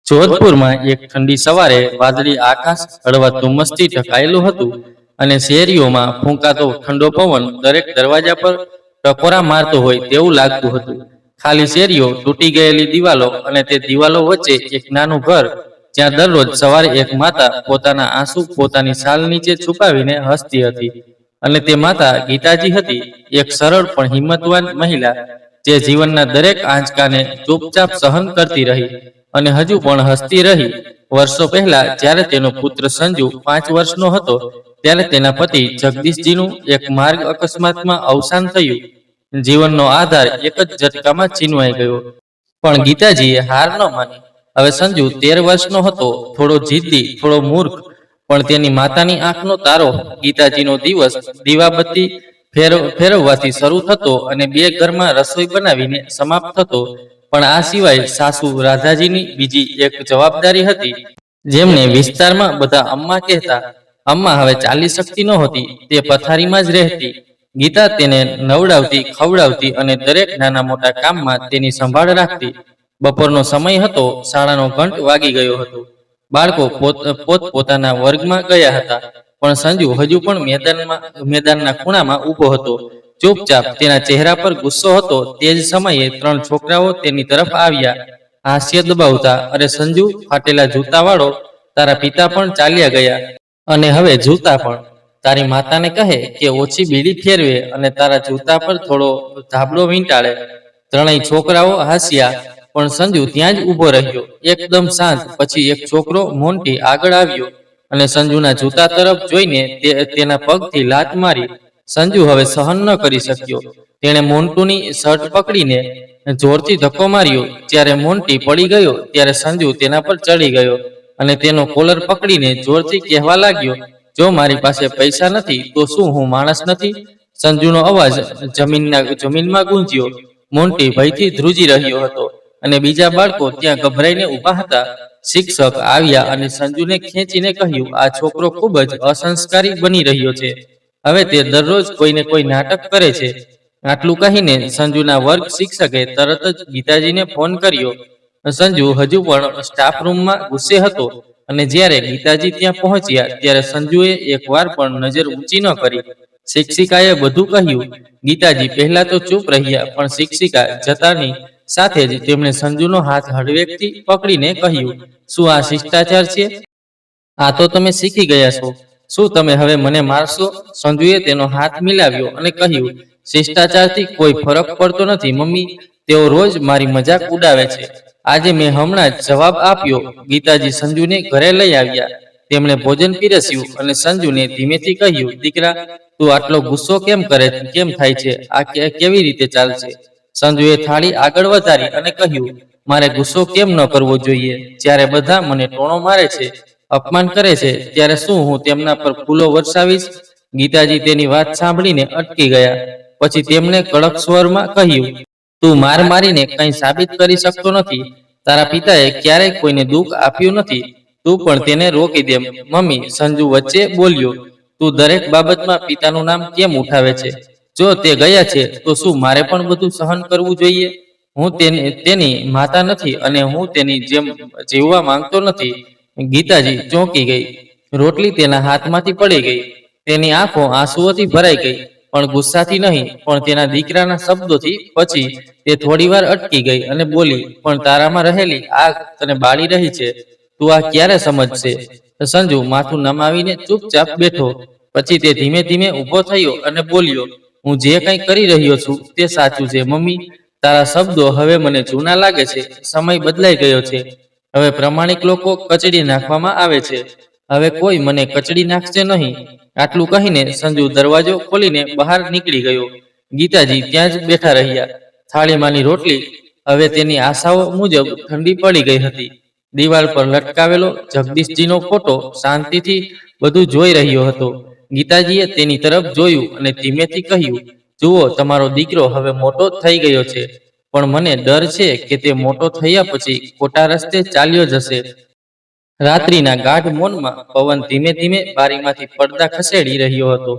જોધપુરમાં એક ઠંડી સવારે વાદળી આકાશ હળવા ધુમ્મસથી ઢંકાયેલું હતું અને શેરીઓમાં ફૂંકાતો ઠંડો પવન દરેક દરવાજા પર ટકોરા મારતો હોય તેવું લાગતું હતું. ખાલી શેરીઓ, તૂટી ગયેલી દિવાલો અને તે દિવાલો વચ્ચે એક નાનું ઘર જ્યાં દરરોજ સવારે એક માતા પોતાના આંસુ પોતાની શાલ નીચે છુપાવીને હસતી હતી. અને તે માતા ગીતાજી હતી, એક સરળ પણ હિંમતવાન મહિલા જે જીવનના દરેક આંચકાને ચૂપચાપ સહન કરતી રહી અને હજુ પણ હસતી રહી. વર્ષો પહેલા જ્યારે તેનો પુત્ર સંજુ 5 વર્ષનો હતો ત્યારે તેના પતિ જગદીશજીનું એક માર્ગ અકસ્માતમાં અવસાન થયું. જીવનનો આધાર એક જ ઝટકામાં છીનવાઈ ગયો. પણ ગીતાજીએ હાર ન માની. હવે સંજુ 13 વર્ષનો હતો, થોડો જિદ્દી, થોડો મૂર્ખ, પણ તેની માતાની આંખનો તારો. ગીતાજીનો દિવસ દીવાબત્તી ફેરવવાથી શરૂ થતો અને 2 ઘરમાં રસોઈ બનાવીને સમાપ્ત થતો. પણ આ સિવાય સાસુ રાધાજીની બીજી એક જવાબદારી હતી, જેમને વિસ્તારમાં બધા અમ્મા કહેતા. અમ્મા હવે ચાલી શકતી નહોતી, તે પથારીમાં જ રહેતી. ગીતા તેને નવડાવતી, ખવડાવતી અને દરેક નાના મોટા કામમાં તેની સંભાળ રાખતી. બપોરનો સમય હતો, શાળાનો ઘંટ વાગી ગયો હતો. બાળકો પોતપોતાના વર્ગમાં ગયા હતા, પણ સંજુ હજુ પણ મેદાનના ખૂણામાં ઊભો હતો, ચૂપચાપ. તેના ચહેરા પર ગુસ્સો હતો. તે જ સમયે 3 છોકરાઓ તેની તરફ આવ્યા, હાસ્ય દબાવતા. અરે સંજુ, ફાટેલા જૂતાવાળો, તારા પિતા પણ ચાલ્યા ગયા અને હવે જૂતા પણ. તારી માતાને કહે કે ઓછી બીડી ફેરવે અને તારા જૂતા પર થોડો ધાબળો વીંટાળે. 3 છોકરાઓ હાસ્યા, પણ સંજુ ત્યાં જ ઊભો રહ્યો, એકદમ શાંત. પછી એક છોકરો મોન્ટી આગળ આવ્યો અને સંજુના જૂતા તરફ જોઈને તેના પગથી લાત મારી. સંજુ હવે સહન ન કરી શક્યો. તેણે મોન્ટુની શર્ટ પકડીને જોરથી ધક્કો માર્યો. જ્યારે મોન્ટી પડી ગયો ત્યારે સંજુ તેના પર ચડી ગયો અને તેનો કોલર પકડીને જોરથી કહેવા લાગ્યો, જો મારી પાસે પૈસા નથી તો શું હું માણસ નથી? સંજુનો અવાજ જમીનમાં ગૂંજ્યો. મોન્ટી ભયથી ધ્રુજી રહ્યો હતો અને બીજા બાળકો ત્યાં ગભરાઈને ઊભા હતા. શિક્ષક આવ્યા અને સંજુને ખેંચીને કહ્યું, આ છોકરો ખૂબ જ અસંસ્કારી બની રહ્યો છે. હવે તે દરરોજ કોઈને કોઈ નાટક કરે છે. આટલું કહીને સંજુના વર્ગ શિક્ષકે તરત જ ગીતાજીને ફોન કર્યો. સંજુ હજુ પણ સ્ટાફ રૂમમાં ગુસ્સે હતો અને જ્યારે ગીતાજી ત્યાં પહોંચ્યા ત્યારે સંજુએ એકવાર પણ નજર ઊંચી ન કરી. શિક્ષિકાએ બધું કહ્યું. ગીતાજી પહેલા તો ચૂપ રહ્યા, પણ શિક્ષિકા જતાની સાથે જ તેમણે સંજુનો હાથ હળવેકથી પકડીને કહ્યું, શું આ શિષ્ટાચાર છે? આ તો તમે શીખી ગયા છો. શું તમે હવે મને મારશો? સંજુએ તેનો હાથ મિલાવ્યો અને કહ્યું, શિષ્ટાચારથી કોઈ ફરક પડતો નથી મમ્મી. તેઓ રોજ મારી મજાક ઉડાવે છે. આજે મેં હમણાં જ જવાબ આપ્યો. ગીતાજી સંજુને ઘરે લઈ આવ્યા. તેમણે ભોજન પીરસ્યું અને સંજુને ધીમેથી કહ્યું, દીકરા, તું આટલો ગુસ્સો કેમ થાય છે? આ કેવી રીતે ચાલશે? સંજુએ થાળી આગળ વધારી અને કહ્યું, મારે ગુસ્સો કેમ ન કરવો જોઈએ? જ્યારે બધા મને ટોણો મારે છે, અપમાન કરે છે, ત્યારે શું હું તેમના પર ફૂલો વરસાવીશ? ગીતાજી તેની વાત સાંભળીને અટકી ગયા. પછી તેમણે કડક સ્વરમાં કહ્યું, તું માર મારીને કંઈ સાબિત કરી શકતો નથી. તારા પિતાએ ક્યારેય કોઈને દુઃખ આપ્યું નથી. તું પણ તેને રોકી દે. મમ્મી, સંજુ વચ્ચે બોલ્યો, તું દરેક બાબતમાં પિતાનું નામ કેમ ઉઠાવે છે? જો તે ગયા છે તો શું મારે પણ બધું સહન કરવું જોઈએ? હું તેની માતા નથી અને હું તેની જેમ જીવવા માંગતો નથી. ગીતાજી ચોંકી ગઈ. રોટલી તેના હાથમાંથી પડી ગઈ. તેની આંખો આંસુઓથી ભરાઈ ગઈ, પણ ગુસ્સાથી નહીં, પણ તેના દીકરાના શબ્દોથી. પછી તે થોડીવાર અટકી ગઈ અને બોલી, પણ તારામાં રહેલી આગ તને બાળી રહી છે. તું આ ક્યારે સમજશે? સંજુ માથું નમાવીને ચૂપચાપ બેઠો. પછી તે ધીમે ધીમે ઊભો થયો અને બોલ્યો, હું જે કંઈ કરી રહ્યો છું તે સાચું છે મમ્મી. તારા શબ્દો હવે મને જૂના લાગે છે. સમય બદલાઈ ગયો છે. હવે પ્રમાણિક લોકો કચડી નાખવામાં આવે છે. હવે કોઈ મને કચડી નાખશે નહીં. આટલું કહીને સંજુ દરવાજો ખોલીને બહાર નીકળી ગયો. ગીતાજી ત્યાં જ બેઠા રહ્યા. થાળીમાંની રોટલી હવે તેની આશાઓ મુજબ ઠંડી પડી ગઈ હતી. દિવાલ પર લટકાવેલો જગદીશજીનો ફોટો શાંતિથી બધું જોઈ રહ્યો હતો. ગીતાજીએ તેની તરફ જોયું અને ધીમેથી કહ્યું, જુઓ, તમારો દીકરો હવે મોટો થઈ ગયો છે, પણ મને ડર છે કે તે મોટો થયા પછી ખોટા રસ્તે ચાલ્યો જશે. રાત્રિના ગાઢ મૌનમાં પવન ધીમે ધીમે બારીમાંથી પડદા ખસેડી રહ્યો હતો.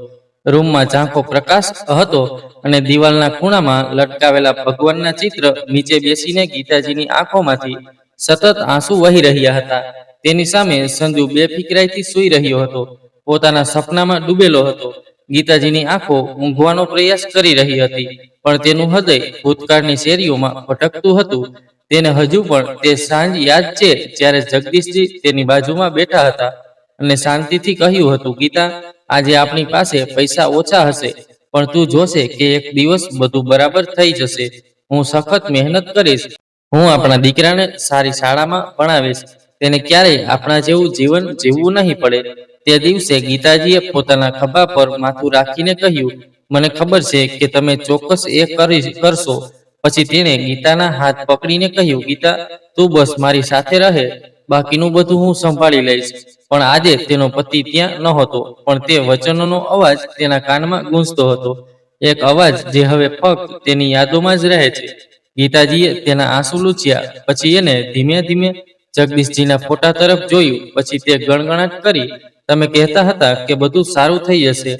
રૂમમાં ઝાંખો પ્રકાશ હતો અને દિવાલના ખૂણામાં લટકાવેલા ભગવાનના ચિત્ર નીચે બેસીને ગીતાજીની આંખોમાંથી સતત આંસુ વહી રહ્યા હતા. તેની સામે સંજુ બેફિકરાઈથી સૂઈ રહ્યો હતો, પોતાના સપનામાં ડૂબેલો હતો. ગીતાજીની આંખો ઊંઘવાનો પ્રયાસ કરી રહી હતી, પણ તેનું હૃદય ભૂતકાળની શેરીઓમાં ભટકતું હતું. તેને હજુ પણ તે સાંજ યાદ છે જ્યારે જગદીશજી તેની બાજુમાં બેઠા હતા અને શાંતિથી કહ્યું હતું, ગીતા, આજે આપણી પાસે પૈસા ઓછા હશે, પણ તું જોશે કે એક દિવસ બધું બરાબર થઈ જશે. હું સખત મહેનત કરીશ. હું આપણા દીકરાને સારી શાળામાં ભણાવીશ. તેને ક્યારેય આપણા જેવું જીવન જીવવું નહીં પડે. તે દિવસે ગીતાજીએ પોતાના ખભા પર માથું રાખીને કહ્યું, મને ખબર છે કે તમે ચોક્કસ એ કરશો. પછી તેણે ગીતાના હાથ પકડીને કહ્યું, ગીતા, તું બસ મારી સાથે રહે, બાકીનું બધું હું સંભાળી લઈશ. પણ આજે તેનો પતિ ત્યાં નહોતો, પણ તે વચનોનો અવાજ તેના કાનમાં ગૂંજતો હતો. એક અવાજ જે હવે ફક્ત તેની યાદોમાં જ રહે છે. ગીતાજીએ તેના આંસુ લૂછ્યા. પછી એને ધીમે ધીમે જગદીશજીના ફોટા તરફ જોયું. પછી તે ગણગણાટ કરી, તમે કહેતા હતા કે બધું સારું થઈ જશે,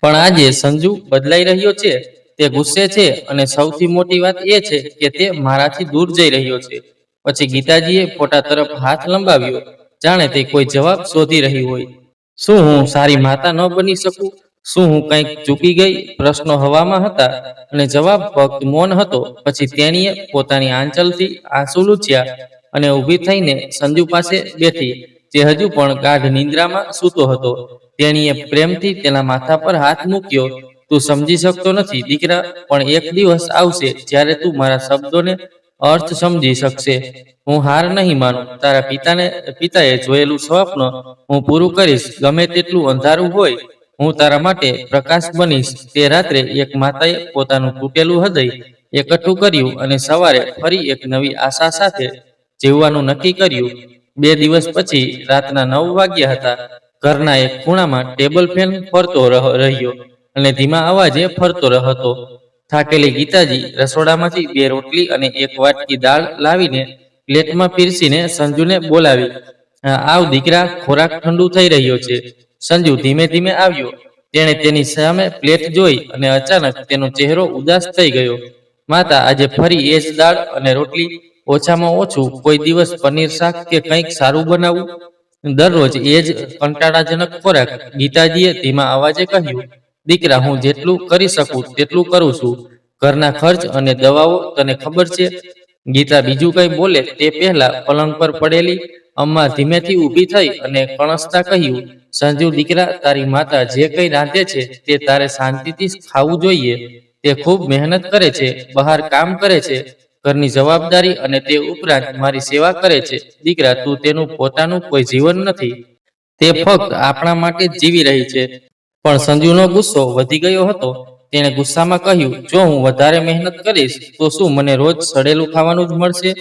પણ આજે સંજુ બદલાઈ રહ્યો છે. તે ગુસ્સે છે અને સૌથી મોટી વાત એ છે કે તે મારાથી દૂર જઈ રહ્યો છે. પછી ગીતાજીએ ફોટા તરફ હાથ લંબાવ્યો, જાણે તે કોઈ જવાબ શોધી રહી હોય. શું હું સારી માતા ન બની શકું? શું હું કંઈક ચૂકી ગઈ? પ્રશ્નો હવામાં હતા અને જવાબ ફક્ત મૌન હતો. પછી તેણીએ પોતાની આંચલથી આંસુ લૂછ્યા અને ઊભી થઈને સંજુ પાસે બેઠી, જે હજુ પણ ગાઢ નિંદ્રામાં સૂતો હતો. તેણીએ પ્રેમથી તેના માથા પર હાથ મૂક્યો. તું સમજી શકતો નથી દીકરા, પણ એક દિવસ આવશે જ્યારે તું મારા શબ્દોને અર્થ સમજી શકશે. હું હાર નહીં માનું. તારા પિતાએ જોયેલું સ્વપ્ન હું પૂરું કરીશ. ગમે તેટલું અંધારું હોય, હું તારા માટે પ્રકાશ બનીશ. તે રાત્રે એક માતાએ પોતાનું તૂટેલું હૃદય એકઠું કર્યું અને સવારે ફરી એક નવી આશા સાથે જીવવાનું નક્કી કર્યું. 2 દિવસ પછી રાતના 9 વાગ્યા હતા. ઘરના એક ખૂણામાં ટેબલ ફેન ફરતો રહ્યો અને ધીમા અવાજે ફરતો હતો. થાકેલી ગીતાજી રસોડામાંથી 2 રોટલી અને 1 વાટકી દાળ લાવીને પ્લેટમાં પીરસીને સંજુને બોલાવી, આવ દીકરા, ખોરાક ઠંડુ થઈ રહ્યો છે. સંજુ ધીમે ધીમે આવ્યો. તેણે તેની સામે પ્લેટ જોઈ અને અચાનક તેનો ચહેરો ઉદાસ થઈ ગયો. માતા, આજે ફરી એ જ દાળ અને રોટલી? ઓછામાં ઓછું કોઈ દિવસ પનીર શાક કે કંઈક સારું બનાવું. દરરોજ એ જ કંટાળાજનક ખોરાક. ગીતાજીએ ધીમા અવાજે કહ્યું, દીકરા, હું જેટલું કરી શકું તેટલું કરું છું. ઘરના ખર્ચ અને દવાઓ તને ખબર છે. ગીતા બીજું કંઈ બોલે તે પહેલા પલંગ પર પડેલી અમ્મા ધીમેથી ઊભી થઈ અને કણસતા કહ્યું, સંજુ દીકરા, તારી માતા જે કંઈ રાંધે છે તે તારે શાંતિથી ખાવું જોઈએ. તે ખૂબ મહેનત કરે છે, બહાર કામ કરે છે, ઘરની જવાબદારી અને તે ઉપરાંત મારી સેવા કરે છે. દીકરા, તું તેનું પોતાનું કોઈ જીવન નથી. તે ફક્ત આપણા માટે જ જીવી રહી છે. પણ સંજુનો ગુસ્સો વધી ગયો હતો. તેણે ગુસ્સામાં કહ્યું, જો હું વધારે મહેનત કરીશ તો શું મને રોજ સડેલું ખાવાનું જ મળશે?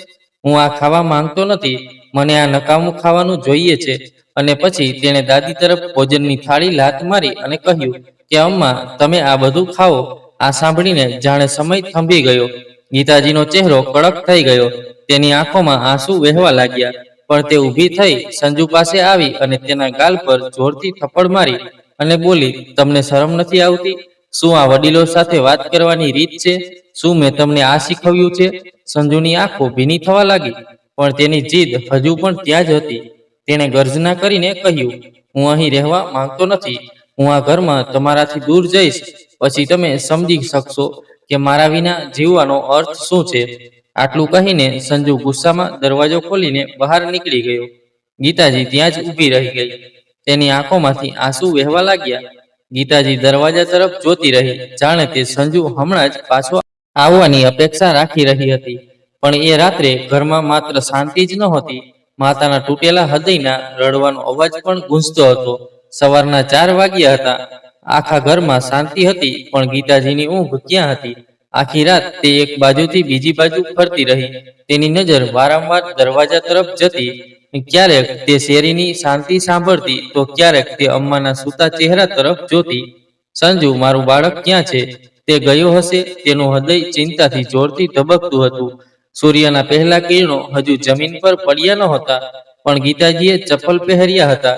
હું આ ખાવા માંગતો નથી. મને આ નકામું ખાવાનું જોઈએ છે. અને પછી તેણે દાદી તરફ ભોજનની થાળી લાત મારી અને કહ્યું કે અમ્મા, તમે આ બધું ખાઓ. આ સાંભળીને જાણે સમય થંભી ગયો. ગીતાજીનો ચહેરો કડક થઈ ગયો. તેની આંખોમાં આંસુ વહેવા લાગ્યા. પણ તે ઊભી થઈ સંજુ પાસે આવી અને તેના ગાલ પર જોરથી થપ્પડ મારી અને બોલી, તમને શરમ નથી આવતી? શું આ વડીલો સાથે વાત કરવાની રીત છે? શું મેં તમને આ શીખવ્યું છે? સંજુની આંખો ભીની થવા લાગી, પણ તેની જીદ હજુ પણ ત્યાં જ હતી. તેણે ગર્જના કરીને કહ્યું, હું અહીં રહેવા માંગતો નથી. હું આ ઘરમાં તમારાથી દૂર જઈશ. પછી તમે સમજી શકશો કે મારા વિના જીવવાનો અર્થ શું છે. આટલું કહીને સંજુ ગુસ્સામાં દરવાજો ખોલીને બહાર નીકળી ગયો. ગીતાજી ત્યાં જ ઊભી રહી ગઈ. તેની આંખોમાંથી આંસુ વહેવા લાગ્યા. ગીતાજી દરવાજા તરફ જોતી રહી, જાણે તે સંજુ હમણાં જ પાછો આવવાની અપેક્ષા રાખી રહી હતી. પણ એ રાત્રે ઘરમાં માત્ર શાંતિ જ નહોતી. માતાના તૂટેલા હૃદયના રડવાનો અવાજ પણ ગૂંજતો હતો. સવારના 4 વાગ્યા હતા. આખા ઘરમાં શાંતિ હતી, પણ ગીતાજીની ઊંઘ ક્યાં હતી? આખી રાત તે એક બાજુથી બીજી બાજુ ફરતી રહી. તેની નજર વારંવાર દરવાજા તરફ જતી. ક્યારેક તે શેરીની શાંતિ સાંભળતી તો ક્યારેક તે અમ્માના સૂતા ચહેરા તરફ જોતી. સંજુ, મારું બાળક ક્યાં છે? તે ગયો હશે. તેનું હૃદય ચિંતાથી જોરથી ધબકતું હતું. સૂર્યના પહેલા કિરણો હજુ જમીન પર પડ્યા નહોતા, પણ ગીતાજીએ ચપ્પલ પહેર્યા હતા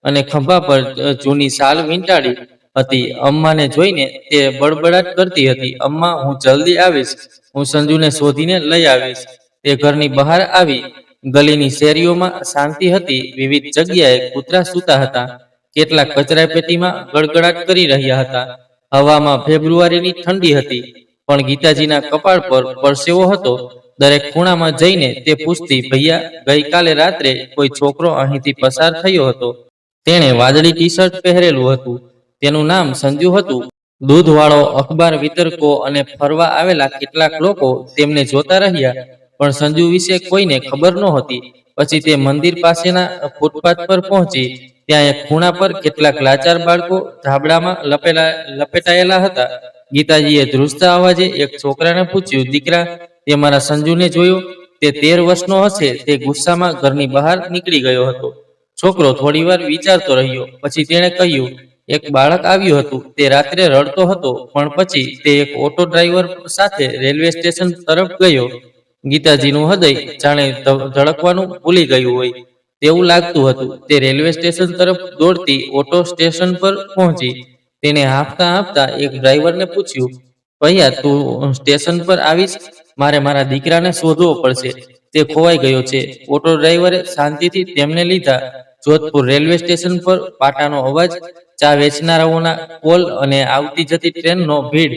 અને ખભા પર જૂની શાલ વીંટાળી હતી. અમ્માને જોઈને તે બડબડાટ કરતી હતી, અમ્મા, હું જલ્દી આવીશ. હું સંજુને શોધીને લઈ આવીશ. તે ઘરની બહાર આવી ગલીની શેરીઓમાં શાંતિ હતી. વિવિધ જગ્યાએ કૂતરા સૂતા હતા. કેટલાક કચરાપેટીમાં ગડગડાટ કરી રહ્યા હતા. હવામાં ફેબ્રુઆરીની ઠંડી હતી, પણ ગીતાજીના કપાળ પર પરસેવો હતો. દરેક ખૂણામાં જઈને તે પૂછતી, ભૈયા, ગઈકાલે રાત્રે કોઈ છોકરો અહીંથી પસાર થયો હતો. તેણે વાદળી ટી શર્ટ પહેરેલું હતું. તેનું નામ સંજુ હતું. દૂધવાળો, અખબાર વિતરકો અને ફરવા આવેલા કેટલાક લોકો તેમને જોતા રહ્યા, પણ સંજુ વિશે કોઈને ખબર નહોતી. પછી તે મંદિર પાસેના ફૂટપાથ પર પહોંચી. ત્યાં એક ખૂણા પર કેટલાક લાચાર બાળકો ધાબળામાં લપેટાયેલા હતા. ગીતાજીએ ધ્રુજતા અવાજે એક છોકરાને પૂછ્યું, દીકરા, તે મારા સંજુને જોયો? તે 13 વર્ષનો હશે. તે ગુસ્સામાં ઘરની બહાર નીકળી ગયો હતો. છોકરો થોડીવાર વિચારતો રહ્યો. પછી તેણે કહ્યું, એક બાળક આવ્યું હતું. તે રાત્રે રડતો હતો, પણ પછી તે એક ઓટો ડ્રાઈવર સાથે રેલવે સ્ટેશન તરફ ગયો. ગીતાજીનું હૃદય જાણે ધડકવાનું ભૂલી ગયું હોય તેવું લાગતું હતું. તે રેલવે સ્ટેશન તરફ દોડતી ઓટો સ્ટેશન પર પહોંચી. તેને હાંફતા હાંફતા એક ડ્રાઈવરને પૂછ્યું, ભૈયા, તું સ્ટેશન પર આવીશ? મારે મારા દીકરાને શોધવો પડશે. તે ખોવાઈ ગયો છે. ઓટો ડ્રાઈવરે શાંતિથી તેમને લીધા. જોધપુર રેલવે સ્ટેશન પર પાટાનો અવાજ, ચા વેચનારાઓના કોલ અને આવતી જતી ટ્રેનનો ભીડ.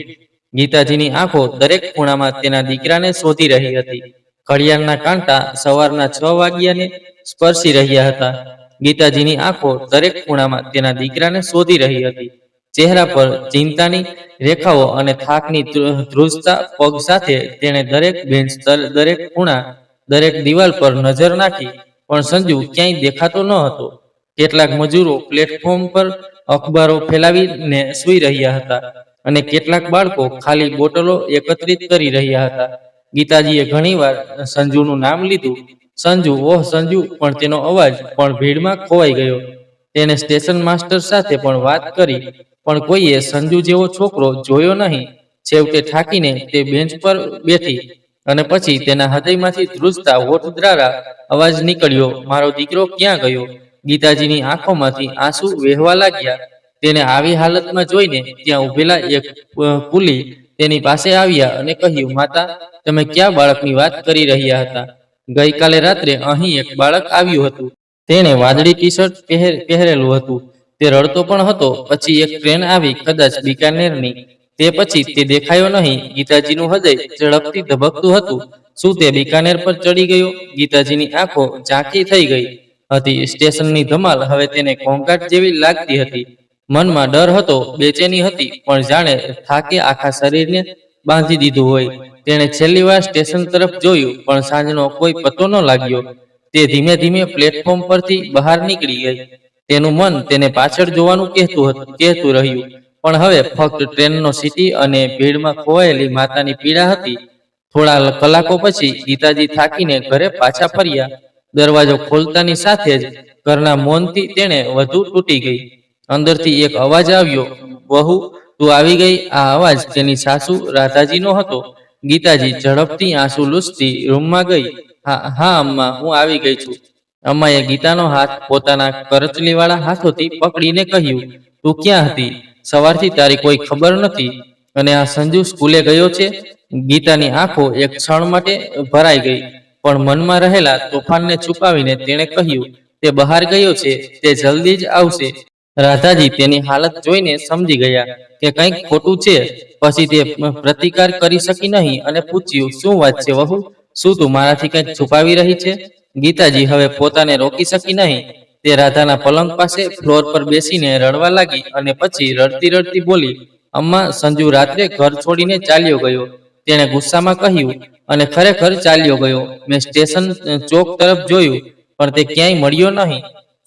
ગીતાજીની આંખો દરેક ખૂણામાં તેના દીકરાને શોધી રહી હતી. ઘડિયાળના કાંટા સવારના 6 વાગ્યાને સ્પર્શી રહ્યા હતા. ગીતાજીની આંખો દરેક ખૂણામાં તેના દીકરાને શોધી રહી હતી. ચહેરા પર ચિંતાની રેખાઓ અને થાકની ધ્રુજતા પગ સાથે તેણે દરેક બેન્ચ, દરેક ખૂણા, દરેક દિવાલ પર નજર નાખી, પણ સંજુ ક્યાંય દેખાતો ન હતો. કેટલાક મજૂરો પ્લેટફોર્મ પર અખબારો ફેલાવીને સૂઈ રહ્યા હતા અને કેટલાક બાળકો ખાલી બોટલો એકત્રિત કરી રહ્યા હતા. ગીતાજીએ ઘણીવાર સંજુનું નામ લીધું, સંજુ, ઓહ સંજુ, પણ તેનો અવાજ પણ ભીડમાં ખોવાઈ ગયો. તેને સ્ટેશન માસ્ટર સાથે પણ વાત કરી, પણ કોઈએ સંજુ જેવો છોકરો જોયો નહીં. છેવટે થાકીને તે બેન્ચ પર બેઠી અને પછી તેના હૃદયમાંથી ધ્રુજતા હોઠ દ્વારા અવાજ નીકળ્યો, મારો દીકરો ક્યાં ગયો? ગીતાજીની આંખોમાંથી આંસુ વહેવા લાગ્યા. તેને આવી હાલતમાં જોઈને ત્યાં ઊભેલા એક કુલી તેની પાસે આવ્યા અને કહ્યું, માતા, તમે કયા બાળકની વાત કરી રહ્યા હતા? ગઈકાલે રાત્રે અહીં એક બાળક આવ્યું હતું. તેણે વાદળી ટી શર્ટ પહેરેલું હતું. તે રડતો પણ હતો. પછી એક ટ્રેન આવી, કદાચ બિકાનેરની. તે પછી તે દેખાયો નહીં. ગીતાજીનું હૃદય ઝડપથી ધબકતું હતું. શું તે બિકાનેર પર ચડી ગયો? ગીતાજીની આંખો ઝાંખી થઈ ગઈ હતી. સ્ટેશનની ધમાલ હવે તેને ઘોંઘાટ જેવી લાગતી હતી. મનમાં ડર હતો, બેચેની હતી, પણ જાણે થાકે આખા શરીરને બાંધી દીધું હોય. તેણે છેલ્લી વાર સ્ટેશન તરફ જોયું, પણ સાંજનો કોઈ પત્તો ન લાગ્યો. તે ધીમે ધીમે પ્લેટફોર્મ પરથી બહાર નીકળી ગઈ. તેનું મન તેને પાછળ જોવાનું કહેતું રહ્યું, પણ હવે ફક્ત ટ્રેનનો સીટી અને ભીડમાં ખોવાયેલી માતાની પીડા હતી. થોડા કલાકો પછી ગીતાજી થાકીને ઘરે પાછા ફર્યા. દરવાજો ખોલતાની સાથે જ ઘરના મૌનથી તેણે વધુ તૂટી ગઈ. અંદરથી એક અવાજ આવ્યો, વહુ, તું આવી ગઈ. આ અવાજ તેની સાસુ રાધાજીનો હતો. ગીતાજી ઝડપથી આંસુ લૂછતી રૂમમાં ગઈ. હા અમ્મા, હું આવી ગઈ છું. અમ્માએ ગીતાનો હાથ પોતાના કરચલીવાળા હાથોથી પકડીને કહ્યું, તું ક્યાં હતી? સવારથી તારી કોઈ ખબર નથી. અને આ સંજુ સ્કૂલે ગયો છે? ગીતાની આંખો એક ક્ષણ માટે ભરાઈ ગઈ, પણ મનમાં રહેલા તોફાનને છુપાવીને તેણે કહ્યું, તે બહાર ગયો છે. તે જલ્દી જ આવશે. રાધાજી તેની હાલત જોઈને સમજી ગયા કે કંઈક ખોટું છે. પછી તે પ્રતિકાર કરી શકી નહીં અને પૂછ્યું, શું વાત છે વહુ? શું તું મારાથી કંઈક છુપાવી રહી છે? ગીતાજી હવે પોતાને રોકી શકી નહીં. તે રાધાના પલંગ પાસે ફ્લોર પર બેસીને રડવા લાગી અને પછી રડતી રડતી બોલી, અમ્મા, સંજુ રાત્રે ઘર છોડીને ચાલ્યો ગયો. તેણે ગુસ્સામાં કહ્યું, અને ખરેખર ચાલ્યો ગયો. મેં સ્ટેશન ચોક તરફ જોયું, પણ તે ક્યાંય મળ્યો નહીં.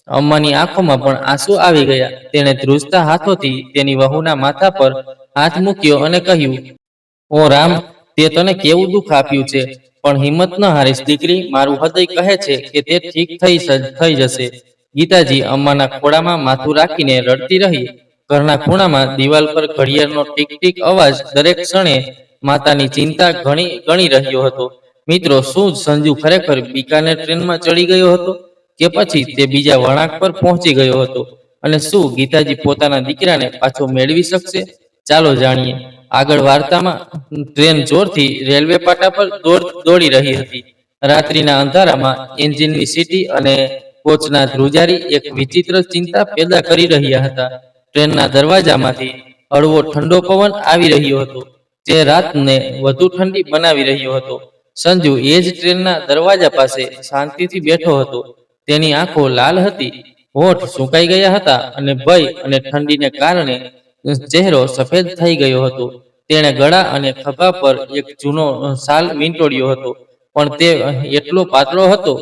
અમ્માની આંખોમાં પણ આંસુ આવી ગયા. તેણે ધ્રુજતા હાથોથી તેની વહુના માથા પર હાથ મૂક્યો અને કહ્યું, ઓ રામ, તે તને કેવું દુઃખ આપ્યું છે, પણ હિંમત ન હારીશ દીકરી. મારું હૃદય કહે છે કે તે ઠીક થઈ જશે. ગીતાજી અમ્માના ખોળામાં માથું રાખીને રડતી રહી. ઘરના ખૂણામાં દિવાલ પર ઘડિયાળનો ટીક ટીક અવાજ દરેક ક્ષણે માતાની ચિંતા ગણી રહ્યો હતો. મિત્રો, શું સંજુ ખરેખર બિકાનેર ટ્રેનમાં ચડી ગયો હતો કે પછી તે બીજા વળાંક પર પહોંચી ગયો હતો? અને શું ગીતાજી પોતાના દીકરાને પાછો મેળવી શકશે? ચાલો જાણીએ. આગળ વાર્તામાં ટ્રેન જોરથી રેલવે પાટા પર દોડી રહી હતી. રાત્રિના અંધારામાં એન્જિનની સીટી અને કોચના ધ્રુજારી એક વિચિત્ર ચિંતા પેદા કરી રહ્યા હતા. ટ્રેનના દરવાજામાંથી હળવો ઠંડો પવન આવી રહ્યો હતો, જે રાતને વધુ ઠંડી બનાવી રહ્યો હતો. સંજુ એ જ ટ્રેનના દરવાજા પાસે શાંતિથી બેઠો હતો. તેની આંખો લાલ હતી, હોઠ સુકાઈ ગયા હતા અને ભય અને ઠંડીને કારણે ચહેરો સફેદ થઈ ગયો હતો. તેણે ગળા અને ખભા પર એક જૂનો શાલ વીંટળ્યો હતો, પણ તે એટલો પાતળો હતો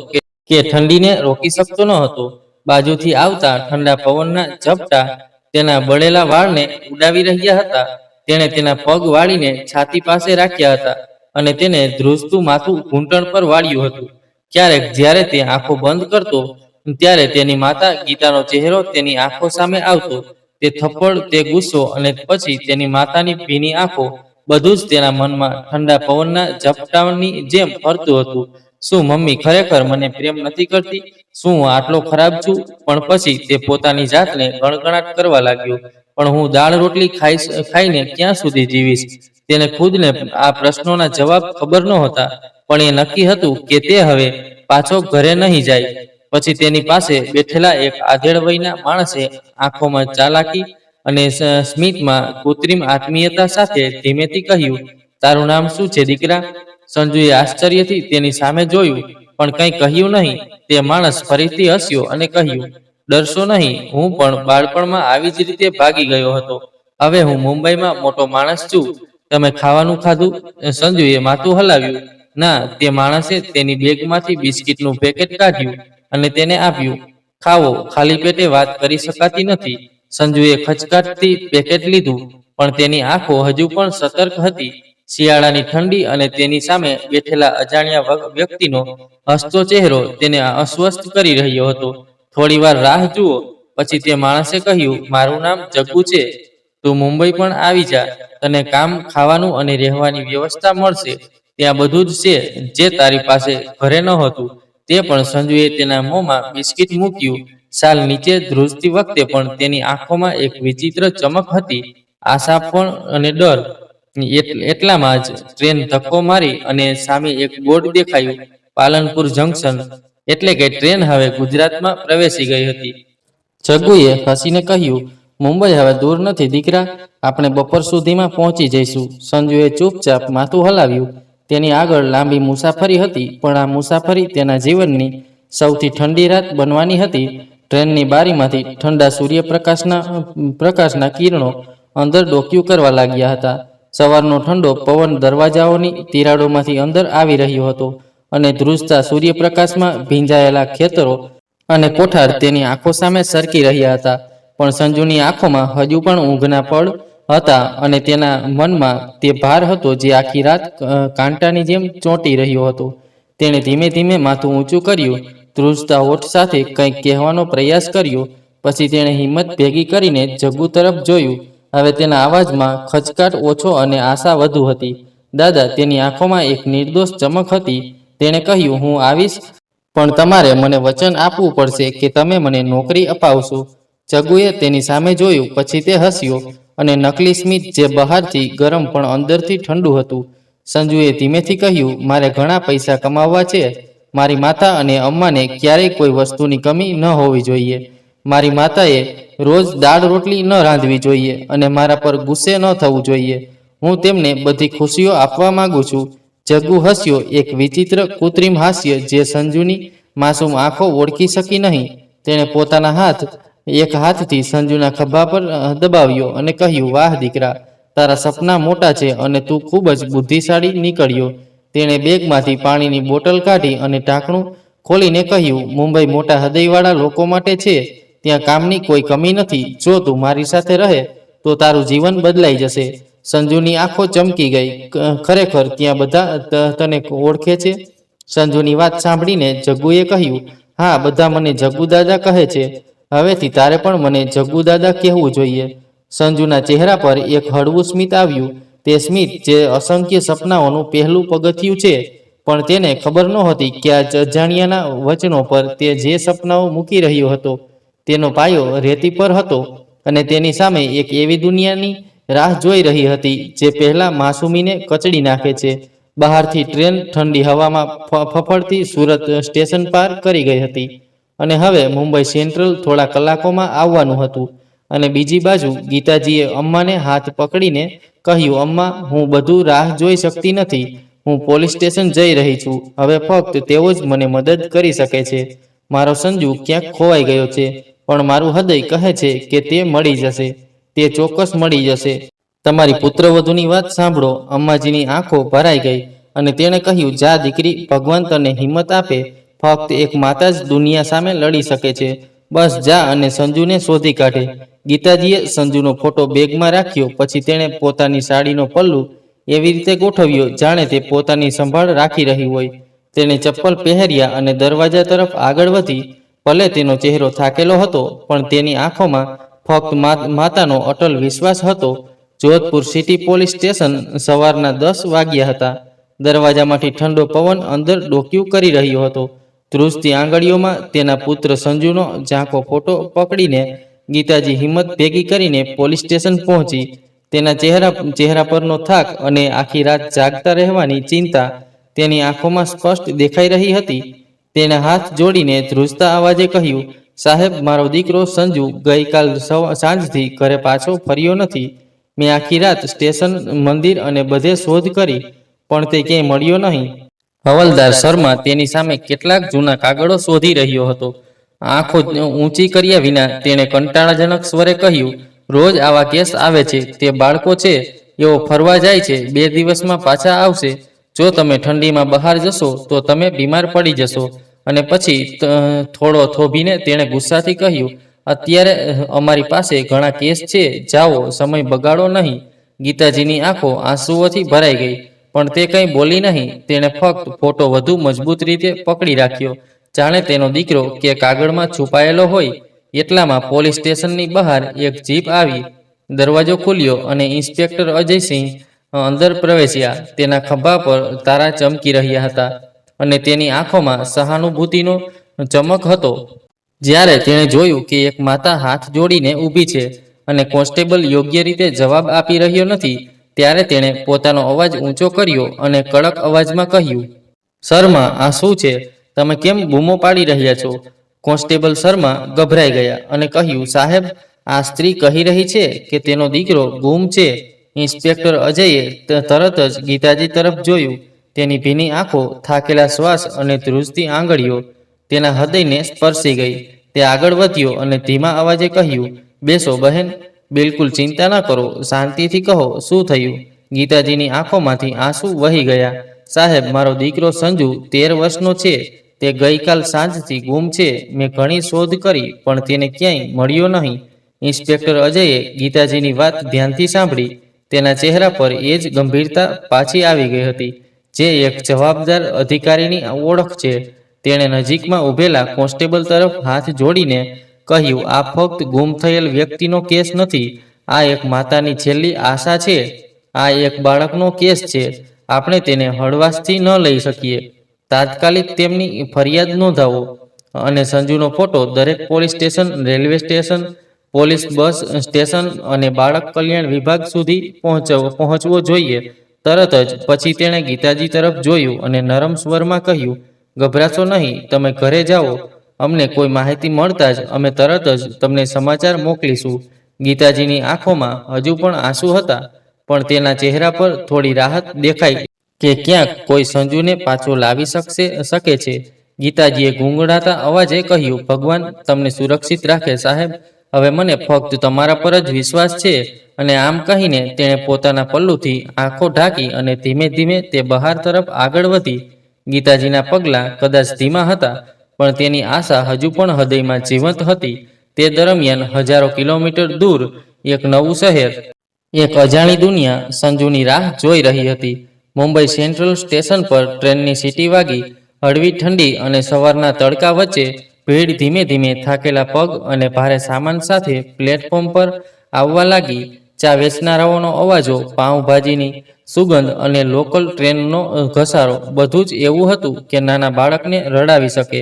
કે ઠંડીને રોકી શકતો ન હતો. બાજુથી આવતા ઠંડા પવનના ઝપટા તેના બળેલા વાળને ઉડાવી રહ્યા હતા. તેણે તેના પગ વાળીને છાતી પાસે રાખ્યા હતા અને તેને ધ્રુજતું માથું ઘૂંટણ પર વાળ્યું હતું. ક્યારેક જ્યારે તે આંખો બંધ કરતો, ત્યારે તેની માતા ગીતાનો ચહેરો તેની આંખો સામે આવતો. તે થપ્પડ, તે ગુસ્સો અને પછી તેની માતાની ભીની આંખો, બધું જ તેના મનમાં ઠંડા પવનના ઝપટાની જેમ ફરતું હતું. શું મમ્મી ખરેખર મને પ્રેમ નથી કરતી? શું હું આટલો ખરાબ છું? પણ પછી તે પોતાની જાતને ગણગણાટ કરવા લાગ્યો, પણ હું દાળ રોટલી ખાઈને ક્યાં સુધી જીવીશ? તેને ખુદને આ પ્રશ્નોના જવાબ ખબર નહોતા, પણ એ નક્કી હતું કે તે હવે પાછો ઘરે નહીં જાય. પછી તેની પાસે બેઠેલા એક આધેડ વયના માણસે આંખોમાં ચાલાકી અને સ્મિતમાં કૃત્રિમ આત્મીયતા સાથે ધીમેથી કહ્યું, તારું નામ શું છે દીકરા? સંજુએ આશ્ચર્યથી તેની સામે જોયું, પણ કંઈ કહ્યું નહીં. તે માણસ ફરીથી હસ્યો અને કહ્યું, ડરશો નહીં, હું પણ બાળપણમાં આવી જ રીતે ભાગી ગયો હતો. હવે હું મુંબઈમાં મોટો માણસ છું. તમે ખાવાનું ખાધું? સંજુએ માથું હલાવ્યું. ના. તે માણસે તેની બેગમાંથી બિસ્કિટનું પેકેટ કાઢ્યું અને તેને આપ્યું. ખાવો, ખાલી પેટે વાત કરી શકાતી નથી. સંજુએ ખચકાટથી પેકેટ લીધું, પણ તેની આંખો હજુ પણ સતર્ક હતી. શિયાળાની ઠંડી અને તેની સામે બેઠેલા અજાણ્યા વ્યક્તિનો હસતો ચહેરો તેને અસ્વસ્થ કરી રહ્યો હતો. થોડીવાર રાહ જુઓ, પછી તે માણસે કહ્યું, મારું નામ જગ્ગુ છે. તું મુંબઈ પણ આવી જા. તને કામ, ખાવાનું અને રહેવાની વ્યવસ્થા મળશે. ત્યાં બધું જ છે જે તારી પાસે ઘરે નહોતું. તે પણ સંજુએ તેના મોંમાં બિસ્કિટ મૂક્યું. શાલ નીચે ધ્રુજતી વખતે પણ તેની આંખોમાં એક વિચિત્ર ચમક હતી, આશા પણ અને ડર. એટલામાં જ ટ્રેન ધક્કો મારી અને સામે એક બોર્ડ દેખાયું, પાલનપુર જંકશન. એટલે કે ટ્રેન હવે ગુજરાતમાં પ્રવેશી ગઈ હતી. જગ્ગુએ હસીને કહ્યું, મુંબઈ હવે દૂર નથી દીકરા, આપણે બપોર સુધીમાં પહોંચી જઈશું. સંજુએ ચૂપચાપ માથું હલાવ્યું. તેની આગળ લાંબી મુસાફરી હતી, પણ આ મુસાફરી તેના જીવનની સૌથી ઠંડી રાત બનવાની હતી. ટ્રેનની બારીમાંથી ઠંડા સૂર્યપ્રકાશના કિરણો અંદર ડોક્યું કરવા લાગ્યા હતા. સવારનો ઠંડો પવન દરવાજાઓની તિરાડોમાંથી અંદર આવી રહ્યો હતો અને ધ્રુજતા સૂર્યપ્રકાશમાં ભીંજાયેલા ખેતરો અને કોઠાર તેની આંખો સામે સરકી રહ્યા હતા. પણ સંજુની આંખોમાં હજુ પણ ઊંઘના પડ હતા અને તેના મનમાં તે ભાર હતો જે આખી રાત કાંટાની જેમ ચોંટી રહ્યો હતો. તેણે ધીમે ધીમે માથું ઊંચું કર્યું, ધ્રુજતા હોઠ સાથે કંઈક કહેવાનો પ્રયાસ કર્યો. પછી તેણે હિંમત ભેગી કરીને જગ્ગુ તરફ જોયું. હવે તેના અવાજમાં ખચકાટ ઓછો અને આશા વધુ હતી. દાદા, તેની આંખોમાં એક નિર્દોષ ચમક હતી. તેણે કહ્યું, હું આવીશ, પણ તમારે મને વચન આપવું પડશે કે તમે મને નોકરી અપાવશો. જગ્ગુએ તેની સામે જોયું, પછી તે હસ્યો અને નકલી સ્મિત જે બહારથી ગરમ પણ અંદરથી ઠંડુ હતું. સંજુએ ધીમેથી કહ્યું, મારે ઘણા પૈસા કમાવવા છે. મારી માતા અને અમ્માને ક્યારેય કોઈ વસ્તુની કમી ન હોવી જોઈએ. મારી માતાએ રોજ દાળ રોટલી ન રાંધવી જોઈએ અને મારા પર ગુસ્સે ન થવું જોઈએ. હું તેમને બધી ખુશીઓ આપવા માંગુ છું. જગ્ગુ હસ્યો, એક વિચિત્ર કૃત્રિમ હાસ્ય જે સંજુની માસૂમ આંખો ઓળખી શકી નહીં. તેણે પોતાના એક હાથથી સંજુના ખભા પર દબાવ્યો અને કહ્યું, વાહ દીકરા, તારા સપના મોટા છે અને તું ખૂબ જ બુદ્ધિશાળી નીકળ્યો. તેણે બેગમાંથી પાણીની બોટલ કાઢી અને ઢાંકણું ખોલીને કહ્યું, મુંબઈ મોટા હૃદયવાળા લોકો માટે છે. ત્યાં કામની કોઈ કમી નથી. જો તું મારી સાથે રહે તો તારું જીવન બદલાઈ જશે. સંજુની આંખો ચમકી ગઈ. ખરેખર ત્યાં બધા તને ઓળખે છે? સંજુની વાત સાંભળીને જગ્ગુએ કહ્યું, હા, બધા મને જગ્ગુ દાદા કહે છે. હવેથી તારે પણ મને જગ્ગુ દાદા કહેવું જોઈએ. સંજુના ચહેરા પર એક હળવું સ્મિત આવ્યું. તે સ્મિત જે અસંખ્ય સપનાઓનું પહેલું પગથિયું છે. પણ તેને ખબર નહોતી કે આ અજાણ્યાના વચનો પર તે જે સપનાઓ મૂકી રહ્યો હતો તેનો પાયો રેતી પર હતો અને તેની સામે એક એવી દુનિયાની રાહ જોઈ રહી હતી જે પહેલા માસૂમીને કચડી નાખે છે. બહારથી ટ્રેન ઠંડી હવામાં ફફડતી સુરત સ્ટેશન પાર કરી ગઈ હતી અને હવે મુંબઈ સેન્ટ્રલ થોડા કલાકોમાં આવવાનું હતું. અને બીજી બાજુ ગીતાજીએ અમ્માને હાથ પકડીને કહ્યું, અમ્મા, હું બધું રાહ જોઈ શકતી નથી. હું પોલીસ સ્ટેશન જઈ રહી છું. હવે ફક્ત તેઓ જ મને મદદ કરી શકે છે. મારો સંજુ ક્યાંક ખોવાઈ ગયો છે, પણ મારું હૃદય કહે છે કે તે મળી જશે. તે ચોક્કસ મળી જશે. તમારી પુત્રવધુની વાત સાંભળો. અમ્માજીની આંખો ભરાઈ ગઈ અને તેણે કહ્યું, જા દીકરી, ભગવાન તને હિંમત આપે. ફક્ત એક માતા જ દુનિયા સામે લડી શકે છે. બસ જા અને સંજુને શોધી કાઢે. ગીતાજીએ સંજુનો ફોટો બેગમાં રાખ્યો. પછી તેણે પોતાની સાડીનો પલ્લુ એવી રીતે ગોઠવ્યો જાણે તે પોતાની સંભાળ રાખી રહી હોય. તેણે ચપ્પલ પહેર્યા અને દરવાજા તરફ આગળ વધી. ભલે તેનો ચહેરો થાકેલો હતો, પણ તેની આંખોમાં ફક્ત માતાનો અટલ વિશ્વાસ હતો. Jodhpur city police station. સવારના 10 વાગ્યા હતા. દરવાજામાંથી ઠંડો પવન અંદર ડોક્યું કરી રહ્યો હતો. ધ્રુજતી આંગળીઓમાં તેના પુત્ર સંજુનો ઝાંખો ફોટો પકડીને ગીતાજી હિંમત ભેગી કરીને પોલીસ સ્ટેશન પહોંચી. તેના ચહેરા પરનો થાક અને આખી રાત જાગતા રહેવાની ચિંતા તેની આંખોમાં સ્પષ્ટ દેખાઈ રહી હતી. તેણે હાથ જોડીને ધ્રુજતા અવાજે કહ્યું, સાહેબ, મારો દીકરો સંજુ ગઈકાલ સાંજથી ઘરે પાછો ફર્યો નથી. મેં આખી રાત સ્ટેશન, મંદિર અને બધે શોધ કરી, પણ તે ક્યાંય મળ્યો નહીં. હવલદાર શર્મા તેની સામે કેટલાક જૂના કાગળો શોધી રહ્યો હતો. આંખો ઊંચી કર્યા વિના તેણે કંટાળાજનક સ્વરે કહ્યું, રોજ આવા કેસ આવે છે. તે બાળકો છે, એઓ ફરવા જાય છે, 2 દિવસમાં પાછા આવશે. જો તમે ઠંડીમાં બહાર જશો તો તમે બીમાર પડી જશો. અને પછી થોડો થોભીને તેણે ગુસ્સાથી કહ્યું, અત્યારે અમારી પાસે ઘણા કેસ છે, જાઓ, સમય બગાડો નહીં. ગીતાજીની આંખો આંસુઓથી ભરાઈ ગઈ, પણ તે કંઈ બોલી નહીં. તેણે ફક્ત ફોટો વધુ મજબૂત રીતે પકડી રાખ્યો, જાણે તેનો દીકરો કે કાગળમાં છુપાયેલો હોય. એટલામાં પોલીસ સ્ટેશનની બહાર એક જીપ આવી. દરવાજો ખુલ્યો અને ઇન્સ્પેક્ટર અજયસિંહ અંદર પ્રવેશ્યા. તેના ખભા પર તારા ચમકી રહ્યા હતા અને તેની આંખોમાં સહાનુભૂતિનો ચમક હતો. જ્યારે તેણે જોયું કે એક માતા હાથ જોડીને ઊભી છે અને કોન્સ્ટેબલ યોગ્ય રીતે જવાબ આપી રહ્યો નથી, ત્યારે તેણે પોતાનો અવાજ ઊંચો કર્યો અને કડક અવાજમાં કહ્યું, શર્મા, આ શું છે? તમે કેમ બૂમો પાડી રહ્યા છો? કોન્સ્ટેબલ શર્મા ગભરાઈ ગયા અને કહ્યું, સાહેબ, આ સ્ત્રી કહી રહી છે કે તેનો દીકરો ગુમ છે. ઇન્સ્પેક્ટર અજયે તરત જ ગીતાજી તરફ જોયું. તેની ભીની આંખો, થાકેલા શ્વાસ અને ધ્રુજતી આંગળીઓ તેના હૃદયને સ્પર્શી ગઈ. તે આગળ વધ્યો અને ધીમા અવાજે કહ્યું, બેસો બહેન, બિલકુલ ચિંતા ન કરો, શાંતિથી કહો, શું થયું? ગીતાજીની આંખોમાંથી આંસુ વહી ગયા. સાહેબ, મારો દીકરો સંજુ 13 વર્ષનો છે. તે ગઈકાલ સાંજથી ગુમ છે. મેં ઘણી શોધ કરી, પણ તેને ક્યાંય મળ્યો નહીં. ઇન્સ્પેક્ટર અજયે ગીતાજીની વાત ધ્યાનથી સાંભળી. તેના ચહેરા પર એ જ ગંભીરતા પાછી આવી ગઈ હતી, જે એક જવાબદાર અધિકારીની ઓળખ છે. તેણે નજીકમાં ઊભેલા કોન્સ્ટેબલ તરફ હાથ જોડીને કહ્યું, આ ફક્ત ગુમ થયેલ વ્યક્તિનો કેસ નથી. આ એક માતાની છેલ્લી આશા છે. આ એક બાળકનો કેસ છે. આપણે તેને હળવાશથી ન લઈ શકીએ. તાત્કાલિક તેમની ફરિયાદ નોંધાવો અને સંજુનો ફોટો દરેક police station, railway station, police bus station અને બાળક કલ્યાણ વિભાગ સુધી પહોંચવો જોઈએ, તરત જ. પછી તેણે ગીતાજી તરફ જોયું અને નરમ સ્વરમાં કહ્યું, ગભરાશો નહીં, તમે ઘરે જાઓ. અમને કોઈ માહિતી મળતા જ અમે તરત જ તમને સમાચાર મોકલીશું. ગીતાજીની આંખોમાં હજુ પણ આંસુ હતા, પણ તેના ચહેરા પર થોડી રાહત દેખાઈ કે ક્યાંક કોઈ સંજુને પાછો લાવી શકે છે. ગીતાજીએ ગુંગળાતા અવાજે કહ્યું, ભગવાન તમને સુરક્ષિત રાખે સાહેબ. હવે મને ફક્ત તમારા પર જ વિશ્વાસ છે. અને આમ કહીને તેણે પોતાના પલ્લુથી આંખો ઢાંકી અને ધીમે ધીમે તે બહાર તરફ આગળ વધી. ગીતાજીના પગલાં કદાચ ધીમા હતા, પણ તેની આશા હજુ પણ હૃદયમાં જીવંત હતી. તે દરમિયાન હજારો કિલોમીટર દૂર એક નવું શહેર, એક અજાણી દુનિયા સંજુની રાહ જોઈ રહી હતી. મુંબઈ સેન્ટ્રલ સ્ટેશન પર ટ્રેનની સીટી વાગી. હળવી ઠંડી અને સવારના તડકા વચ્ચે ભીડ ધીમે ધીમે થાકેલા પગ અને ભારે સામાન સાથે પ્લેટફોર્મ પર આવવા લાગી. ચા વેચનારાઓનો અવાજો, પાઉંભાજીની સુગંધ અને લોકલ ટ્રેનનો ઘસારો, બધું જ એવું હતું કે નાના બાળકને રડાવી શકે.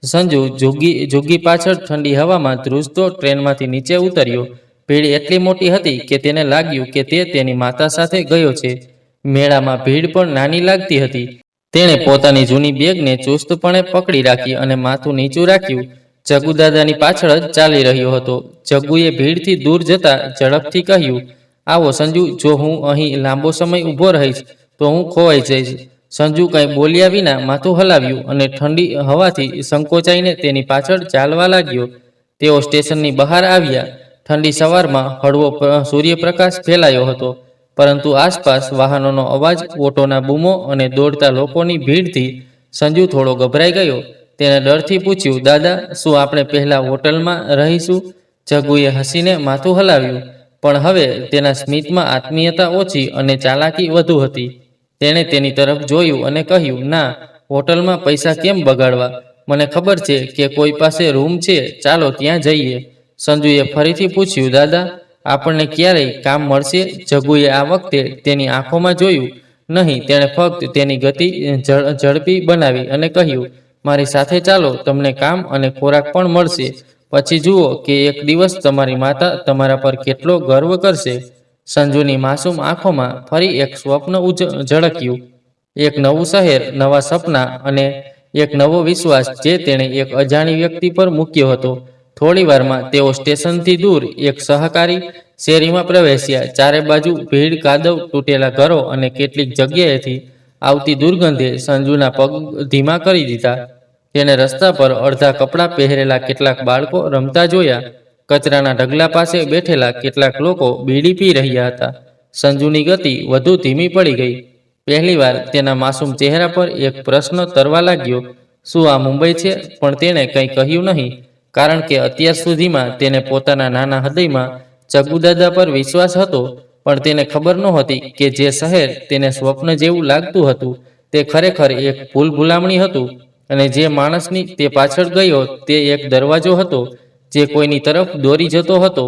સંજુ ઝુગ્ગી પાછળ ઠંડી હવામાં ધ્રુજતો ટ્રેનમાંથી નીચે ઉતર્યો. ભીડ એટલી મોટી હતી કે તેને લાગ્યું કે તે તેની માતા સાથે ગયો છે. મેળામાં ભીડ પણ નાની લાગતી હતી. તેણે પોતાની જૂની બેગને ચુસ્તપણે પકડી રાખી અને માથું નીચું રાખ્યું. જગ્ગુ દાદાની પાછળ જ ચાલી રહ્યો હતો. જગ્ગુએ ભીડથી દૂર જતા ઝડપથી કહ્યું, આવો સંજુ, જો હું અહીં લાંબો સમય ઊભો રહીશ તો હું ખોવાઈ જઈશ. સંજુ કંઈ બોલ્યા વિના માથું હલાવ્યું અને ઠંડી હવાથી સંકોચાઈને તેની પાછળ ચાલવા લાગ્યો. તેઓ સ્ટેશનની બહાર આવ્યા. ઠંડી સવારમાં હળવો સૂર્યપ્રકાશ ફેલાયો હતો, પરંતુ આસપાસ વાહનોનો અવાજ, ઓટોના બૂમો અને દોડતા લોકોની ભીડથી સંજુ થોડો ગભરાઈ ગયો. તેણે ડરથી પૂછ્યું, દાદા, શું આપણે પહેલા હોટલમાં રહીશું? જગ્ગુએ હસીને માથું હલાવ્યું, પણ હવે તેના સ્મિતમાં આત્મીયતા ઓછી અને ચાલાકી વધુ હતી. તેણે તેની તરફ જોયું અને કહ્યું, ના, હોટલમાં પૈસા કેમ બગાડવા? મને ખબર છે કે કોઈ પાસે રૂમ છે, ચાલો ત્યાં જઈએ. સંજુએ ફરીથી પૂછ્યું, દાદા, આપણને ક્યારેય કામ મળશે? જગ્ગુએ આ વખતે તેની આંખોમાં જોયું નહીં. તેણે ફક્ત તેની ગતિ ઝડપી બનાવી અને કહ્યું, મારી સાથે ચાલો, તમને કામ અને ખોરાક પણ મળશે. પછી જુઓ કે એક દિવસ તમારી માતા તમારા પર કેટલો ગર્વ કરશે. સંજુની માસૂમ આંખોમાં ફરી એક સ્વપ્ન ઝળક્યું. એક નવું શહેર, નવા સપના અને એક નવો વિશ્વાસ જે તેણે એક અજાણી વ્યક્તિ પર મૂક્યો હતો. થોડી વારમાં તેઓ સ્ટેશનથી દૂર એક સહકારી શેરીમાં પ્રવેશ્યા. ચારે બાજુ ભીડ, કાદવ, તૂટેલા ઘરો અને કેટલીક જગ્યાએથી આવતી દુર્ગંધે સંજુના પગ ધીમા કરી દીધા. તેણે રસ્તા પર અડધા કપડાં પહેરેલા કેટલાક બાળકો રમતા જોયા. કચરાના ઢગલા પાસે બેઠેલા કેટલાક લોકો બીડી પી રહ્યા હતા. સંજુની ગતિ વધુ ધીમી પડી ગઈ. પહેલીવાર તેના માસૂમ ચહેરા પર એક પ્રશ્ન તરવા લાગ્યો, શું આ મુંબઈ છે? પણ તેણે કંઈ કહ્યું નહીં, કારણ કે અત્યાર સુધીમાં તેને પોતાના નાના હૃદયમાં જગ્ગુદાદા પર વિશ્વાસ હતો. પણ તેને ખબર નહોતી કે જે શહેર તેને સ્વપ્ન જેવું લાગતું હતું તે ખરેખર એક ભૂલામણી હતું, અને જે માણસની તે પાછળ ગયો તે એક દરવાજો હતો જે કોઈની તરફ દોરી જતો હતો,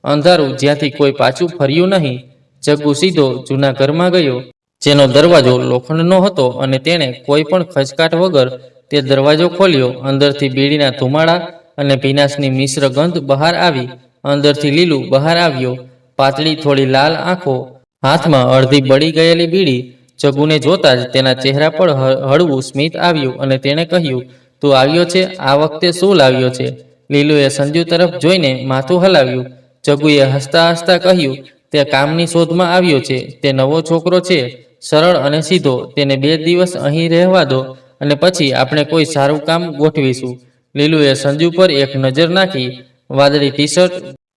અંધારું જ્યાંથી કોઈ પાછું ફર્યું નહીં. જગ્ગુ સીધો જૂના ઘરમાં ગયો, જેનો દરવાજો લોખંડનો હતો, અને તેણે કોઈ પણ ખચકાટ વગર તે દરવાજો ખોલ્યો. અંદરથી બીડીના ધુમાડા અને ભીનાશની મિશ્ર ગંધ બહાર આવી. અંદરથી લીલું બહાર આવ્યો, પાતળી, થોડી લાલ આંખો, હાથમાં અડધી બળી ગયેલી બીડી. જગ્ગુને જોતા જ તેના ચહેરા પર હળવું સ્મિત આવ્યું અને તેણે કહ્યું, તું આવ્યો છે? આ વખતે શું લાવ્યો છે? લીલુએ સંજુ તરફ જોઈને માથું હલાવ્યું. જગ્ગુએ હસતા હસતા કહ્યું, તે કામની શોધમાં આવ્યો છે. તે નવો છોકરો છે, સરળ અને સીધો. તેને 2 દિવસ અહીં રહેવા દો અને પછી આપણે કોઈ સારું કામ ગોઠવીશું. લીલુએ સંજુ પર એક નજર નાખી. વાદળી ટી-શર્ટ,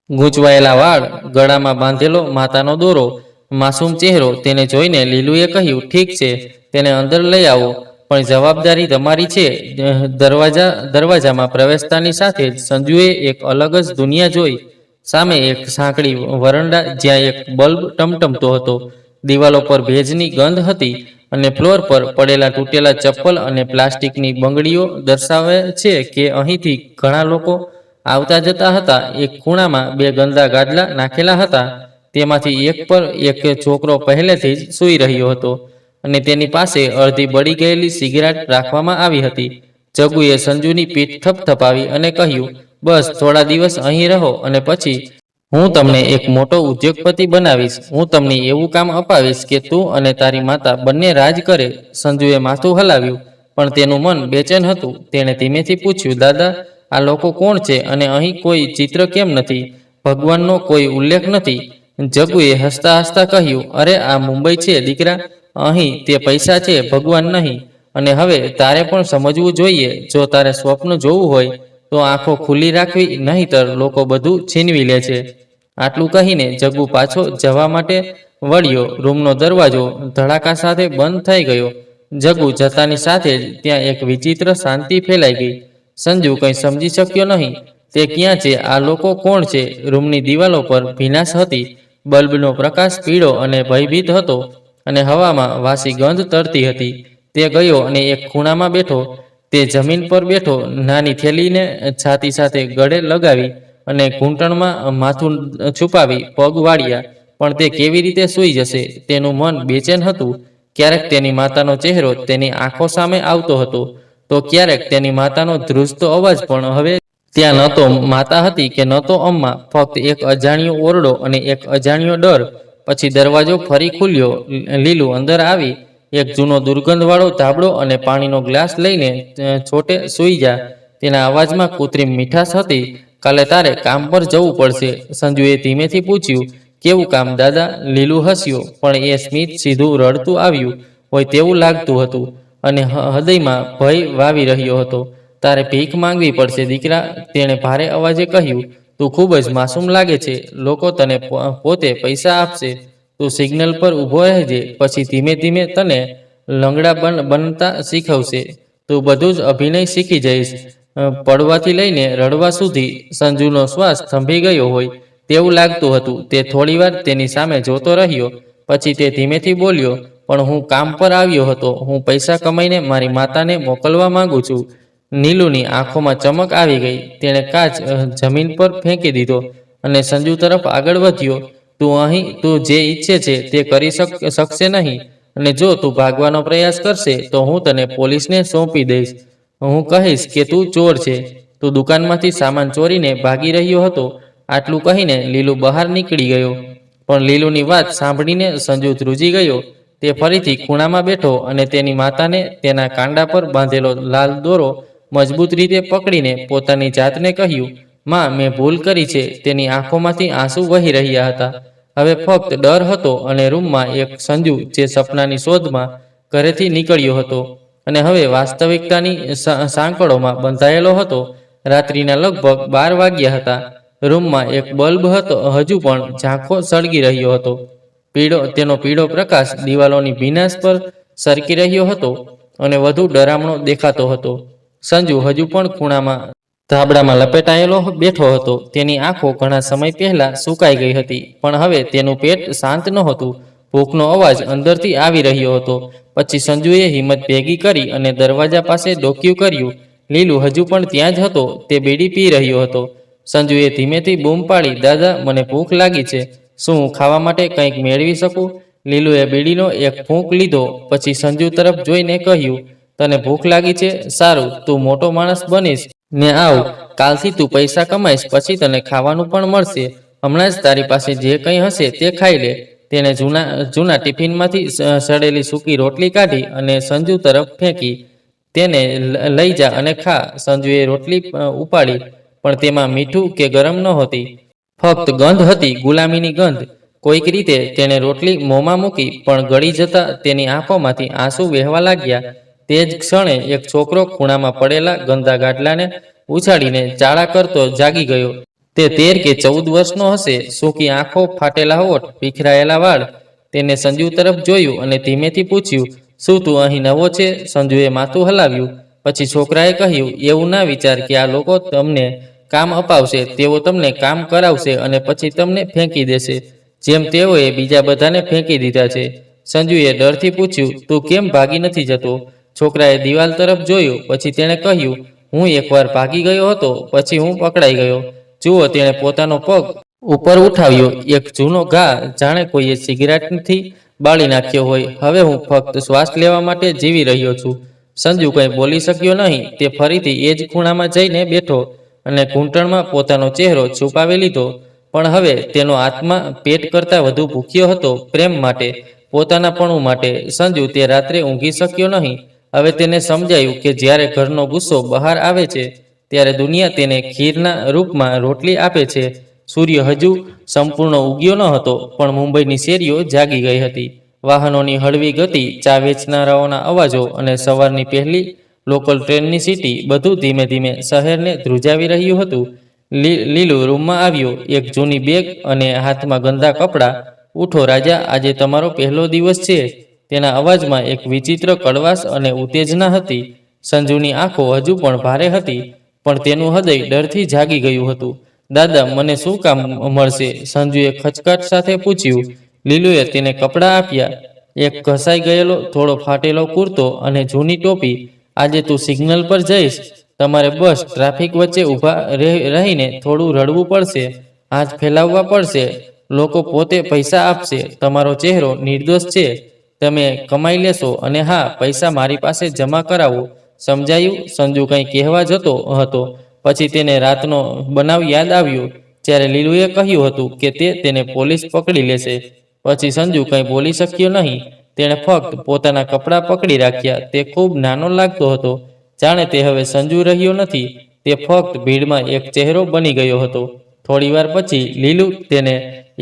ગૂંચવાયેલા વાળ, ગળામાં બાંધેલો માતાનો દોરો, માસૂમ ચહેરો. તેને જોઈને લીલુએ કહ્યું, ઠીક છે, તેને અંદર લઈ આવો, પણ જવાબદારી તમારી છે. દરવાજામાં પ્રવેશતાની સાથે જ સંજુએ એક અલગ જ દુનિયા જોઈ. સામે એક સાંકડી વરંડા જ્યાં એક બલ્બ ટમટમતો હતો. દિવાલો પર ભેજની ગંધ હતી અને ફ્લોર પર પડેલા તૂટેલા ચપ્પલ અને પ્લાસ્ટિકની બંગડીઓ દર્શાવે છે કે અહીંથી ઘણા લોકો આવતા જતા હતા. એક ખૂણામાં 2 ગંદા ગાદલા નાખેલા હતા. તેમાંથી એક પર એક છોકરો પહેલેથી જ સૂઈ રહ્યો હતો અને તેની પાસે અડધી બળી ગયેલી સિગરેટ રાખવામાં આવી હતી. જગ્ગુએ સંજુની પીઠ થપથપાવી અને કહ્યું, બસ થોડા દિવસ અહીં રહો અને પછી હું તમને એક મોટો ઉદ્યોગપતિ બનાવીશ. હું તમને એવું કામ અપાવીશ કે તું અને તારી માતા બંને રાજ કરે. સંજુએ માથું હલાવ્યું, પણ તેનું મન બેચેન હતું. તેણે ધીમેથી પૂછ્યું, દાદા, આ લોકો કોણ છે અને અહીં કોઈ ચિત્ર કેમ નથી? ભગવાનનો કોઈ ઉલ્લેખ નથી. જગ્ગુએ હસતા હસતા કહ્યું, અરે, આ મુંબઈ છે દીકરા. અહીં તે પૈસા છે, ભગવાન નહીં. અને હવે તારે પણ સમજવું જોઈએ, જો તારે સ્વપ્ન જોવું હોય તો આંખો ખુલ્લી રાખવી, નહીંતર લોકો બધું છીનવી લે છે. આટલું કહીને જગ્ગુ પાછો જવા માટે વળ્યો. રૂમનો દરવાજો ધડાકા સાથે બંધ થઈ ગયો. જગ્ગુ જતાની સાથે જ ત્યાં એક વિચિત્ર શાંતિ ફેલાઈ ગઈ. સંજુ કંઈ સમજી શક્યો નહીં. તે ક્યાં છે? આ લોકો કોણ છે? રૂમની દિવાલો પર ભીનાશ હતી. બલ્બનો પ્રકાશ પીળો અને ભયભીત હતો અને હવામાં વાસી ગંધ તરતી હતી. તે ગયો અને એક ખૂણામાં બેઠો. તે જમીન પર બેઠો, નાની થેલીને છાતી સાથે ગળે લગાવી અને ઘૂંટણમાં માથું છુપાવી પગ વાળ્યા. પણ તે કેવી રીતે સૂઈ જશે? તેનું મન બેચેન હતું. ક્યારેક તેની માતાનો ચહેરો તેની આંખો સામે આવતો હતો, તો ક્યારેક તેની માતાનો ધ્રુજતો અવાજ. પણ હવે ત્યાં ન તો માતા હતી કે ન તો અમ્મા, ફક્ત એક અજાણ્યો ઓરડો અને એક અજાણ્યો ડર. પછી દરવાજો ફરી ખુલ્યો. લીલુ અંદર આવી એક જૂનો દુર્ગંધવાળો ધાબળો અને પાણીનો ગ્લાસ લઈને છોટે સૂઈ જા. તેના અવાજમાં કૃત્રિમ મીઠાશ હતી. કાલે તારે કામ પર જવું પડશે. સંજુએ ધીમેથી પૂછ્યું, કેવું કામ દાદા? લીલુ હસ્યો, પણ એ સ્મિત સીધું રડતું આવ્યું હોય તેવું લાગતું હતું અને હૃદયમાં ભય વાવી રહ્યો હતો. તારે ભીખ માંગવી પડશે દીકરા, તેણે ભારે અવાજે કહ્યું. તું ખૂબ જ માસૂમ લાગે છે. લોકો તને પોતે પૈસા આપશે. તું સિગ્નલ પર ઊભો રહેજે, પછી ધીમે ધીમે તને લંગડા બનતા શીખવશે. તું બધું જ અભિનય શીખી જઈશ. પડવાથી લઈને રડવા સુધી. સંજુનો શ્વાસ થંભી ગયો હોય તેવું લાગતું હતું. તે થોડીવાર તેની સામે જોતો રહ્યો. પછી તે ધીમેથી બોલ્યો, પણ હું કામ પર આવ્યો હતો. હું પૈસા કમાઈને મારી માતાને મોકલવા માંગુ છું. નીલુની આંખોમાં ચમક આવી ગઈ. તેણે કાચ જમીન પર ફેંકી દીધો અને સંજુ તરફ આગળ વધ્યો. તું જે ઈચ્છે છે તે કરી શકશે નહીં, અને જો તું ભાગવાનો પ્રયાસ કરશે તો હું તને પોલીસને સોંપી દઈશ. હું કહીશ કે તું ચોર છે. તું દુકાનમાંથી સામાન ચોરીને ભાગી રહ્યો હતો. આટલું કહીને લીલુ બહાર નીકળી ગયો. પણ લીલુની વાત સાંભળીને સંજુ ધ્રુજી ગયો. તે ફરીથી ખૂણામાં બેઠો અને તેની માતાને તેના કાંડા પર બાંધેલો લાલ દોરો મજબૂત રીતે પકડીને પોતાની જાતને કહ્યું, માં, મેં ભૂલ કરી છે. તેની આંખોમાંથી આંસુ વહી રહ્યા હતા. હવે ફક્ત ડર હતો અને રૂમમાં એક સંજુ જે સપનાની શોધમાં ઘરેથી નીકળ્યો હતો અને હવે વાસ્તવિકતાની સાંકળોમાં બંધાયેલો હતો. રાત્રિના લગભગ 12 વાગ્યા હતા. રૂમમાં એક બલ્બ હતો, હજુ પણ ઝાંખો સળગી રહ્યો હતો. તેનો પીળો પ્રકાશ દિવાલોની ભીનાશ પર સરકી રહ્યો હતો અને વધુ ડરામણો દેખાતો હતો. સંજુ હજુ પણ ખૂણામાં ધાબળામાં લપેટાયેલો બેઠો હતો. તેની આંખો ઘણા સમય પહેલા સુકાઈ ગઈ હતી, પણ હવે તેનું પેટ શાંત નહોતું. ભૂખનો અવાજ અંદરથી આવી રહ્યો હતો. પછી સંજુએ હિંમત ભેગી કરી અને દરવાજા પાસે ડોકિયું કર્યું. લીલુ હજુ પણ ત્યાં જ હતો. તે બીડી પી રહ્યો હતો. સંજુએ ધીમેથી બૂમ પાડી, દાદા, મને ભૂખ લાગી છે. શું હું ખાવા માટે કંઈક મેળવી શકું? લીલુએ બીડીનો એક ફૂંક લીધો. પછી સંજુ તરફ જોઈને કહ્યું, તને ભૂખ લાગી છે? સારું, તું મોટો માણસ બનીશ ને આવ. કાલથી તું પૈસા કમાઈશ, પછી તને ખાવાનું પણ મળશે. હમણાં જ તારી પાસે જે કંઈ હશે તે ખાઈ લે. તેણે જૂના ટિફિનમાંથી સડેલી સૂકી રોટલી કાઢી અને સંજુ તરફ ફેંકી. તેને લઈ જા અને ખા. સંજુએ રોટલી ઉપાડી, પણ તેમાં મીઠું કે ગરમ નહોતી. ફક્ત ગંધ હતી, ગુલામીની ગંધ. કોઈક રીતે તેણે રોટલી મોંમાં મૂકી, પણ ગળી જતા તેની આંખોમાંથી આંસુ વહેવા લાગ્યા. તે જ ક્ષણે એક છોકરો ખૂણામાં પડેલા ગંદા ગાડલાને ઉછાળીને ચાળા કરતો જાગી ગયો. તે 13 કે 14 વર્ષનો હશે. સૂકી આંખો, ફાટેલા હોઠ, વિખરાયેલા વાળ. તેને સંજુ તરફ જોયું અને ધીમેથી પૂછ્યું, શું તું અહીં નવો છે? સંજુએ માથું હલાવ્યું. પછી છોકરાએ કહ્યું, એવું ના વિચાર કે આ લોકો તમને કામ અપાવશે. તેઓ તમને કામ કરાવશે અને પછી તમને ફેંકી દેશે, જેમ તેઓએ બીજા બધાને ફેંકી દીધા છે. સંજુએ ડરથી પૂછ્યું, તું કેમ ભાગી નથી જતો? છોકરાએ દિવાલ તરફ જોયું. પછી તેણે કહ્યું, હું એકવાર ભાગી ગયો હતો, પછી હું પકડાઈ ગયો. જુઓ, તેણે પોતાનો પગ ઉપર ઉઠાવ્યો. એક જૂનો ઘા, જાણે કોઈએ સિગરેટથી બાળી નાખ્યો હોય. હવે હું ફક્ત શ્વાસ લેવા માટે જીવી રહ્યો છું. સંજુ કંઈ બોલી શક્યો નહીં. તે ફરીથી એ જ ખૂણામાં જઈને બેઠો અને ઘૂંટણમાં પોતાનો ચહેરો છુપાવી લીધો. પણ હવે તેનો આત્મા પેટ કરતાં વધુ ભૂખ્યો હતો, પ્રેમ માટે, પોતાનાપણું માટે. સંજુ તે રાત્રે ઊંઘી શક્યો નહીં. હવે તેને સમજાયું કે જ્યારે ઘરનો ગુસ્સો બહાર આવે છે ત્યારે દુનિયા તેને ખીરના રૂપમાં રોટલી આપે છે. સૂર્ય હજુ સંપૂર્ણ ઉગ્યો ન હતો, પણ મુંબઈની શેરીઓ જાગી ગઈ હતી. વાહનોની હળવી ગતિ, ચા વેચનારાઓના અવાજો અને સવારની પહેલી લોકલ ટ્રેનની સીટી, બધું ધીમે ધીમે શહેરને ધ્રુજાવી રહ્યું હતું. લીલુ રૂમમાં આવ્યો, એક જૂની બેગ અને હાથમાં ગંદા કપડાં. ઉઠો રાજા, આજે તમારો પહેલો દિવસ છે. તેના અવાજમાં એક વિચિત્ર કડવાશ અને ઉત્તેજના હતી. સંજુની આંખો હજુ પણ ભારે હતી, પણ તેનું હૃદય ડરથી જાગી ગયું હતું. દાદા, મને શું કામ મળશે? સંજુએ ખચકાટ સાથે પૂછ્યું. લીલુએ તેને કપડાં આપ્યા. એક ઘસાઈ ગયેલો, થોડો ફાટેલો કુર્તો અને જૂની ટોપી. આજે તું સિગ્નલ પર જઈશ. તમારે બસ ટ્રાફિક વચ્ચે ઊભા રહીને થોડું રડવું પડશે, હાથ ફેલાવવા પડશે. લોકો પોતે પૈસા આપશે. તમારો ચહેરો નિર્દોષ છે. તમે કમાઈ લેશો અને હા, પૈસા મારી પાસે જમા કરાવો. સમજાયું? સંજુ કંઈ કહેવા જતો હતો, પછી તેને રાતનો બનાવ યાદ આવ્યો, જ્યારે લીલુએ કહ્યું હતું કે તેને પોલીસ પકડી લેશે. પછી સંજુ કંઈ બોલી શક્યો નહીં. તેણે ફક્ત પોતાના કપડાં પકડી રાખ્યા. તે ખૂબ નાનો લાગતો હતો, જાણે તે હવે સંજુ રહ્યો નથી. તે ફક્ત ભીડમાં એક ચહેરો બની ગયો હતો. થોડીવાર પછી લીલુ તેને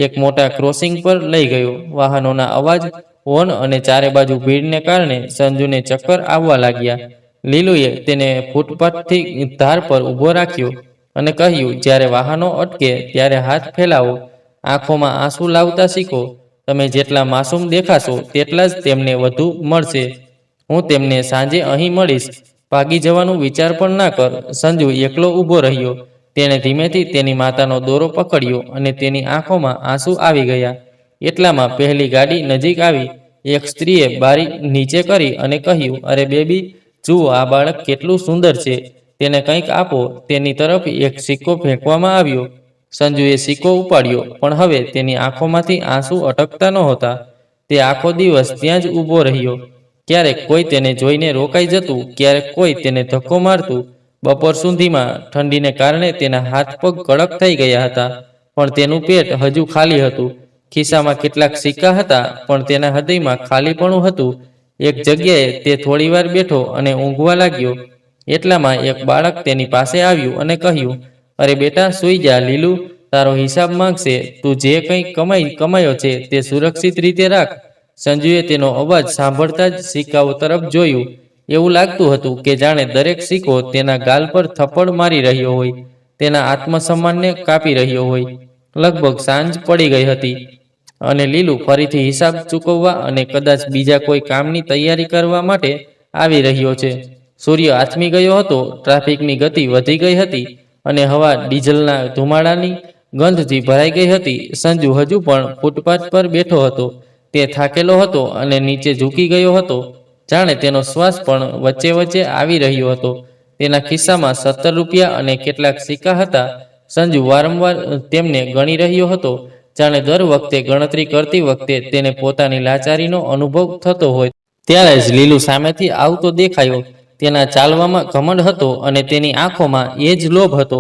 એક મોટા ક્રોસિંગ પર લઈ ગયો. વાહનોના અવાજ, હોર્ન અને ચારે બાજુ ભીડને કારણે સંજુને ચક્કર આવવા લાગ્યા. લીલુએ તેને ફૂટપાથથી ધાર પર ઊભો રાખ્યો અને કહ્યું, જ્યારે વાહનો અટકે ત્યારે હાથ ફેલાવો, આંખોમાં આંસુ લાવતા શીખો. તમે જેટલા માસૂમ દેખાશો તેટલા જ તેમને વધુ મળશે. હું તેમને સાંજે અહીં મળીશ. ભાગી જવાનું વિચાર પણ ના કર. સંજુ એકલો ઊભો રહ્યો. તેણે ધીમેથી તેની માતાનો દોરો પકડ્યો અને તેની આંખોમાં આંસુ આવી ગયા. એટલામાં પહેલી ગાડી નજીક આવી. એક સ્ત્રીએ બારી નીચે કરી અને કહ્યું, અરે બેબી, જુઓ આ બાળક કેટલું સુંદર છે, તેને કંઈક આપો. તેની તરફ એક સિક્કો ફેંકવામાં આવ્યો. સંજુએ સિક્કો ઉપાડ્યો, પણ હવે તેની આંખોમાંથી આંસુ અટકતા નહોતા. તે આખો દિવસ ત્યાં જ ઊભો રહ્યો. ક્યારેક કોઈ તેને જોઈને રોકાઈ જતું, ક્યારેક કોઈ તેને ધક્કો મારતું. બપોર સુધીમાં ઠંડીને કારણે તેના હાથ પગ કડક થઈ ગયા હતા, પણ તેનું પેટ હજુ ખાલી હતું. ખિસ્સામાં કેટલાક સિક્કા હતા, પણ તેના હૃદયમાં ખાલીપણું હતું. એક જગ્યાએ તે થોડીવાર બેઠો અને ઊંઘવા લાગ્યો. એટલામાં એક બાળક તેની પાસે આવ્યું અને કહ્યું, અરે બેટા, સૂઈ જા. લીલુ તારો હિસાબ માંગશે. તું જે કંઈ કમાયો છે તે સુરક્ષિત રીતે રાખ. સંજુએ તેનો અવાજ સાંભળતા જ સિક્કાઓ તરફ જોયું. એવું લાગતું હતું કે જાણે દરેક સિક્કો તેના ગાલ પર થપ્પડ મારી રહ્યો હોય, તેના આત્મસન્માનને કાપી રહ્યો હોય. લગભગ સાંજ પડી ગઈ હતી અને લીલુ ફરીથી હિસાબ ચૂકવવા અને કદાચ બીજા કોઈ કામની તૈયારી કરવા માટે આવી રહ્યો છે. સૂર્ય આથમી ગયો હતો. ટ્રાફિકની ગતિ વધી ગઈ હતી અને હવા ડીઝલના ધુમાડાની ગંધથી ભરાઈ ગઈ હતી. સંજુ હજુ પણ ફૂટપાથ પર બેઠો હતો. તે થાકેલો હતો અને નીચે ઝૂકી ગયો હતો, જાણે તેનો શ્વાસ પણ વચ્ચે વચ્ચે આવી રહ્યો હતો. તેના ખિસ્સામાં 17 રૂપિયા અને કેટલાક સિક્કા હતા. સંજુ વારંવાર તેમને ગણી રહ્યો હતો, જાણે દર વખતે ગણતરી કરતી વખતે તેને પોતાની લાચારીનો અનુભવ થતો હોય. ત્યારે જ લીલુ સામેથી આવતો દેખાયો. તેના ચાલવામાં ઘમંડ હતો અને તેની આંખોમાં એ જ લોભ હતો.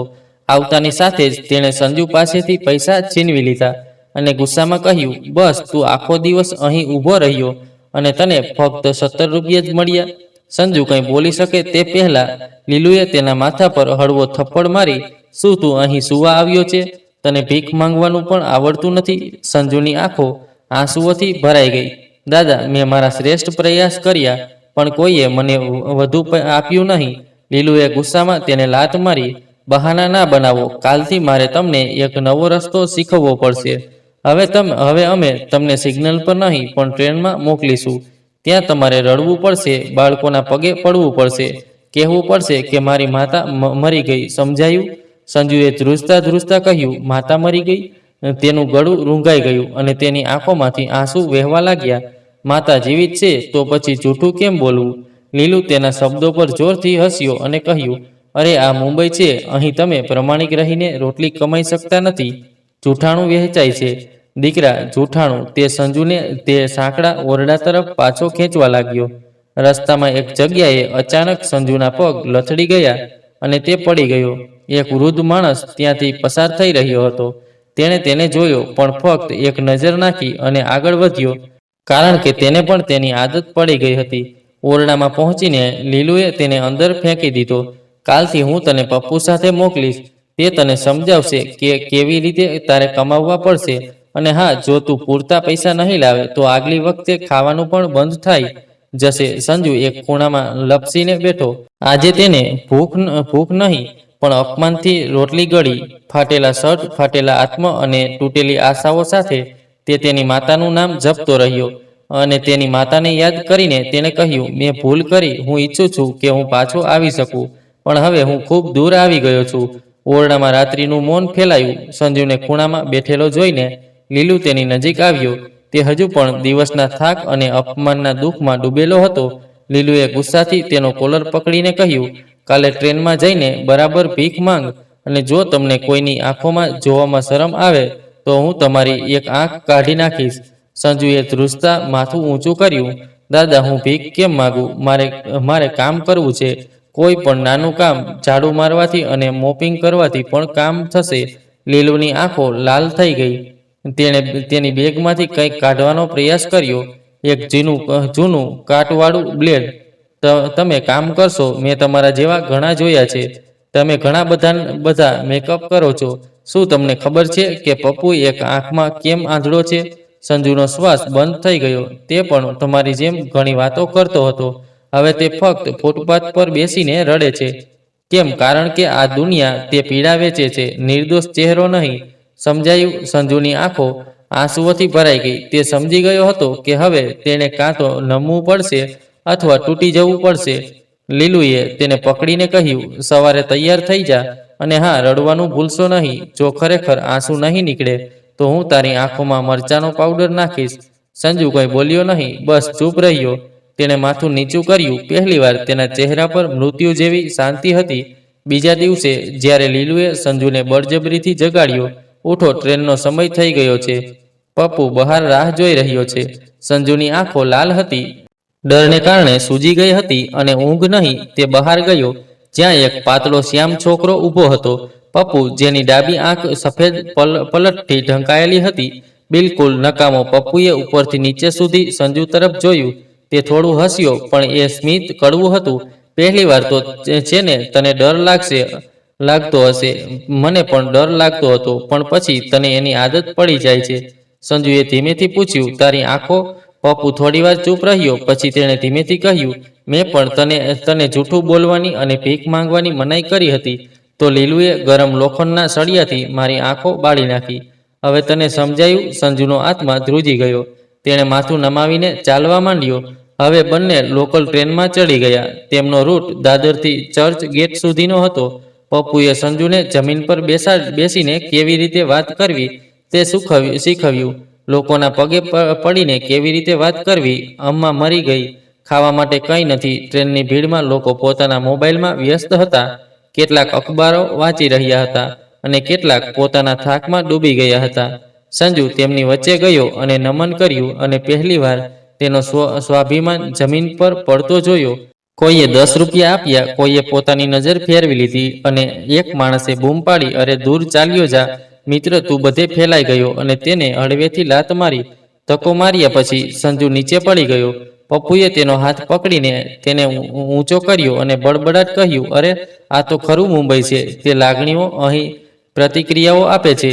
આવતાની સાથે જ તેણે સંજુ પાસેથી પૈસા છીનવી લીધા અને ગુસ્સામાં કહ્યું, બસ તું આખો દિવસ અહીં ઊભો રહ્યો અને તને ફક્ત 17 રૂપિયા જ મળ્યા. સંજુ કંઈ બોલી શકે તે પહેલા લીલુએ તેના માથા પર હળવો થપ્પડ મારી, શું તું અહીં સુવા આવ્યો છે? તને ભીખ માંગવાનું પણ આવડતું નથી? સંજુની આંખો આંસુઓથી ભરાઈ ગઈ. દાદા, મેં મારા શ્રેષ્ઠ પ્રયાસ કર્યા, પણ કોઈએ મને વધુ આપ્યું નહીં. લીલુએ ગુસ્સામાં તેને લાત મારી. બહાના ના બનાવો. કાલથી મારે તમને એક નવો રસ્તો શીખવવો પડશે. હવે અમે તમને સિગ્નલ પર નહીં પણ ટ્રેનમાં મોકલીશું. ત્યાં તમારે રડવું પડશે, બાળકોના પગે પડવું પડશે, કહેવું પડશે કે મારી માતા મરી ગઈ. સમજાયું? સંજુએ ધ્રુજતા કહ્યું, માતા મરી ગઈ? તેનું ગળું રૂંધાઈ ગયું અને તેની આંખોમાંથી આંસુ વહેવા લાગ્યા. માતા જીવિત છે તો પછી જૂઠું કેમ બોલવું? લીલુ તેના શબ્દો પર જોરથી હસ્યો અને કહ્યું, અરે આ મુંબઈ છે. અહીં તમે પ્રમાણિક રહીને રોટલી કમાઈ શકતા નથી. જૂઠાણું વહેંચાય છે. દીકરા, જૂઠાણું. તે સંજુને તે સાંકડા ઓરડા તરફ પાછો ખેંચવા લાગ્યો. રસ્તામાં એક જગ્યાએ અચાનક સંજુના પગ લથડી ગયા અને તે પડી ગયો. એક વૃદ્ધ માણસ ત્યાંથી પસાર થઈ રહ્યો હતો. તેણે તેને જોયો, પણ ફક્ત એક નજર નાખી અને આગળ વધ્યો, કારણ કે તેને પણ તેની આદત પડી ગઈ હતી. ઓરડામાં પહોંચીને લીલુએ તેને અંદર ફેંકી દીધો. કાલથી હું તને પપ્પુ સાથે મોકલીશ. તે તને સમજાવશે કે કેવી રીતે તારે કમાવવા પડશે. અને હા, જો તું પૂરતા પૈસા નહીં લાવે તો આગલી વખતે ખાવાનું પણ બંધ થાય જશે. સંજુ એક ખૂણામાં લપસીને બેઠો. આજે તેને ભૂખ નહીં પણ અપમાનથી રોટલી ગળી. ફાટેલા શર્ટ, ફાટેલા આત્મ અને તૂટેલી આશાઓ સાથે તે તેની માતાનું નામ જપતો રહ્યો અને તેની માતાને યાદ કરીને તેણે કહ્યું, મેં ભૂલ કરી. હું ઈચ્છું છું કે હું પાછો આવી શકું, પણ હવે હું ખૂબ દૂર આવી ગયો છું. ઓરડામાં રાત્રિનું મૌન ફેલાયું. સંજુને ખૂણામાં બેઠેલો જોઈને લીલુ તેની નજીક આવ્યો. તે હજુ પણ દિવસના થાક અને અપમાનના દુઃખમાં ડૂબેલો હતો. લીલુએ ગુસ્સાથી તેનો કોલર પકડીને કહ્યું, કાલે ટ્રેનમાં જઈને બરાબર ભીખ માંગ, અને જો તમને કોઈની આંખોમાં જોવામાં શરમ આવે તો હું તમારી એક આંખ કાઢી નાખીશ. સંજુએ ધ્રુજતા માથું ઊંચું કર્યું. દાદા, હું ભીખ કેમ માગું? મારે કામ કરવું છે. કોઈ પણ નાનું કામ, ઝાડુ મારવાથી અને મોપિંગ કરવાથી પણ કામ થશે. લીલુની આંખો લાલ થઈ ગઈ. તેણે તેની બેગમાંથી કંઈક કાઢવાનો પ્રયાસ કર્યો, એક જૂનું કાટવાળું બ્લેડ. તમે કામ કરશો, મેં તમારા જેવા ઘણા જોયા છે. તમે ઘણા બધા મેકઅપ કરો છો. શું તમને ખબર છે કે પપ્પુ એક આંખમાં કેમ આંધળો છે? સંજુનો શ્વાસ બંધ થઈ ગયો. તે પણ તમારી જેમ ઘણી વાતો કરતો હતો. હવે તે ફક્ત ફૂટપાથ પર બેસીને રડે છે. કેમ? કારણ કે આ દુનિયા તે પીડા વેચે છે, નિર્દોષ ચહેરો નહીં. સમજાયું? સંજુની આંખો આંસુઓથી ભરાઈ ગઈ. તે સમજી ગયો હતો કે હવે તેણે કાં તો નમવું પડશે અથવા તૂટી જવું પડશે. લીલુએ તેને પકડીને કહ્યું, સવારે તૈયાર થઈ જા, અને હા, રડવાનું ભૂલશો નહીં. જો ખરેખર આંસુ નહીં નીકળે તો હું તારી આંખોમાં મરચાનો પાવડર નાખીશ. સંજુ કંઈ બોલ્યો નહીં, બસ ચૂપ રહ્યો. તેણે માથું નીચું કર્યું. પહેલીવાર તેના ચહેરા પર મૃત્યુ જેવી શાંતિ હતી. બીજા દિવસે જ્યારે લીલુએ સંજુને બળજબરીથી જગાડ્યો, ઉઠો, ટ્રેનનો સમય થઈ ગયો છે. પપ્પુ બહાર રાહ જોઈ રહ્યો છે. સંજુની આંખો લાલ હતી, ડરને કારણે સૂજી ગઈ હતી, અને ઊંઘ નહીં. તે બહાર ગયો જ્યાં એક પાતળો શ્યામ છોકરો ઊભો હતો. પપ્પુ, જેની ડાબી આંખ સફેદ પલટથી ઢંકાયેલી હતી, બિલકુલ નકામો. પપ્પુએ ઉપરથી નીચે સુધી સંજુ તરફ જોયું. તે થોડું હસ્યો, પણ એ સ્મિત કડવું હતું. પહેલીવાર તો છે ને, તને ડર લાગતો હશે. મને પણ ડર લાગતો હતો, પણ પછી તને એની આદત પડી જાય છે. સંજુએ ધીમેથી પૂછ્યું, તારી આંખો? પપ્પુ થોડીવાર ચૂપ રહ્યો. પછી તેણે ધીમેથી કહ્યું, મેં પણ તને જૂઠું બોલવાની અને ભીખ માંગવાની મનાઈ કરી હતી. તો લીલુએ ગરમ લોખંડના સળિયાથી મારી આંખો બાળી નાખી. હવે તને સમજાયું? સંજુનો આત્મા ધ્રુજી ગયો. તેણે માથું નમાવીને ચાલવા માંડ્યો. હવે બંને લોકલ ટ્રેનમાં ચડી ગયા. તેમનો રૂટ દાદરથી ચર્ચ ગેટ સુધીનો હતો. પપ્પુએ સંજુને જમીન પર બેસીને કેવી રીતે વાત કરવી તે શીખવ્યું. લોકોના પગે પડીને કેવી રીતે વાત કરવી. અમ્મા મરી ગઈ, ખાવા માટે કંઈ નથી. ટ્રેનની ભીડમાં લોકો પોતાના મોબાઈલમાં વ્યસ્ત હતા. કેટલાક અખબારો વાંચી રહ્યા હતા અને કેટલાક પોતાના થાકમાં ડૂબી ગયા હતા. સંજુ તેમની વચ્ચે ગયો અને નમન કર્યું, અને પહેલીવાર તેનો સ્વાભિમાન જમીન પર પડતો જોયો. કોઈએ 10 રૂપિયા આપ્યા, કોઈએ પોતાની નજર ફેરવી લીધી, અને એક માણસે બૂમ પાડી, અરે દૂર ચાલ્યો જા મિત્ર, તું બધે ફેલાઈ ગયો. અને તેને હળવેથી લાત મારી. ધક્કો માર્યા પછી સંજુ નીચે પડી ગયો. પપ્પુએ તેનો હાથ પકડીને તેને ઊંચો કર્યો અને બડબડાટ કહ્યું, અરે આ તો ખરું મુંબઈ છે. તે લાગણીઓ અહીં પ્રતિક્રિયાઓ આપે છે.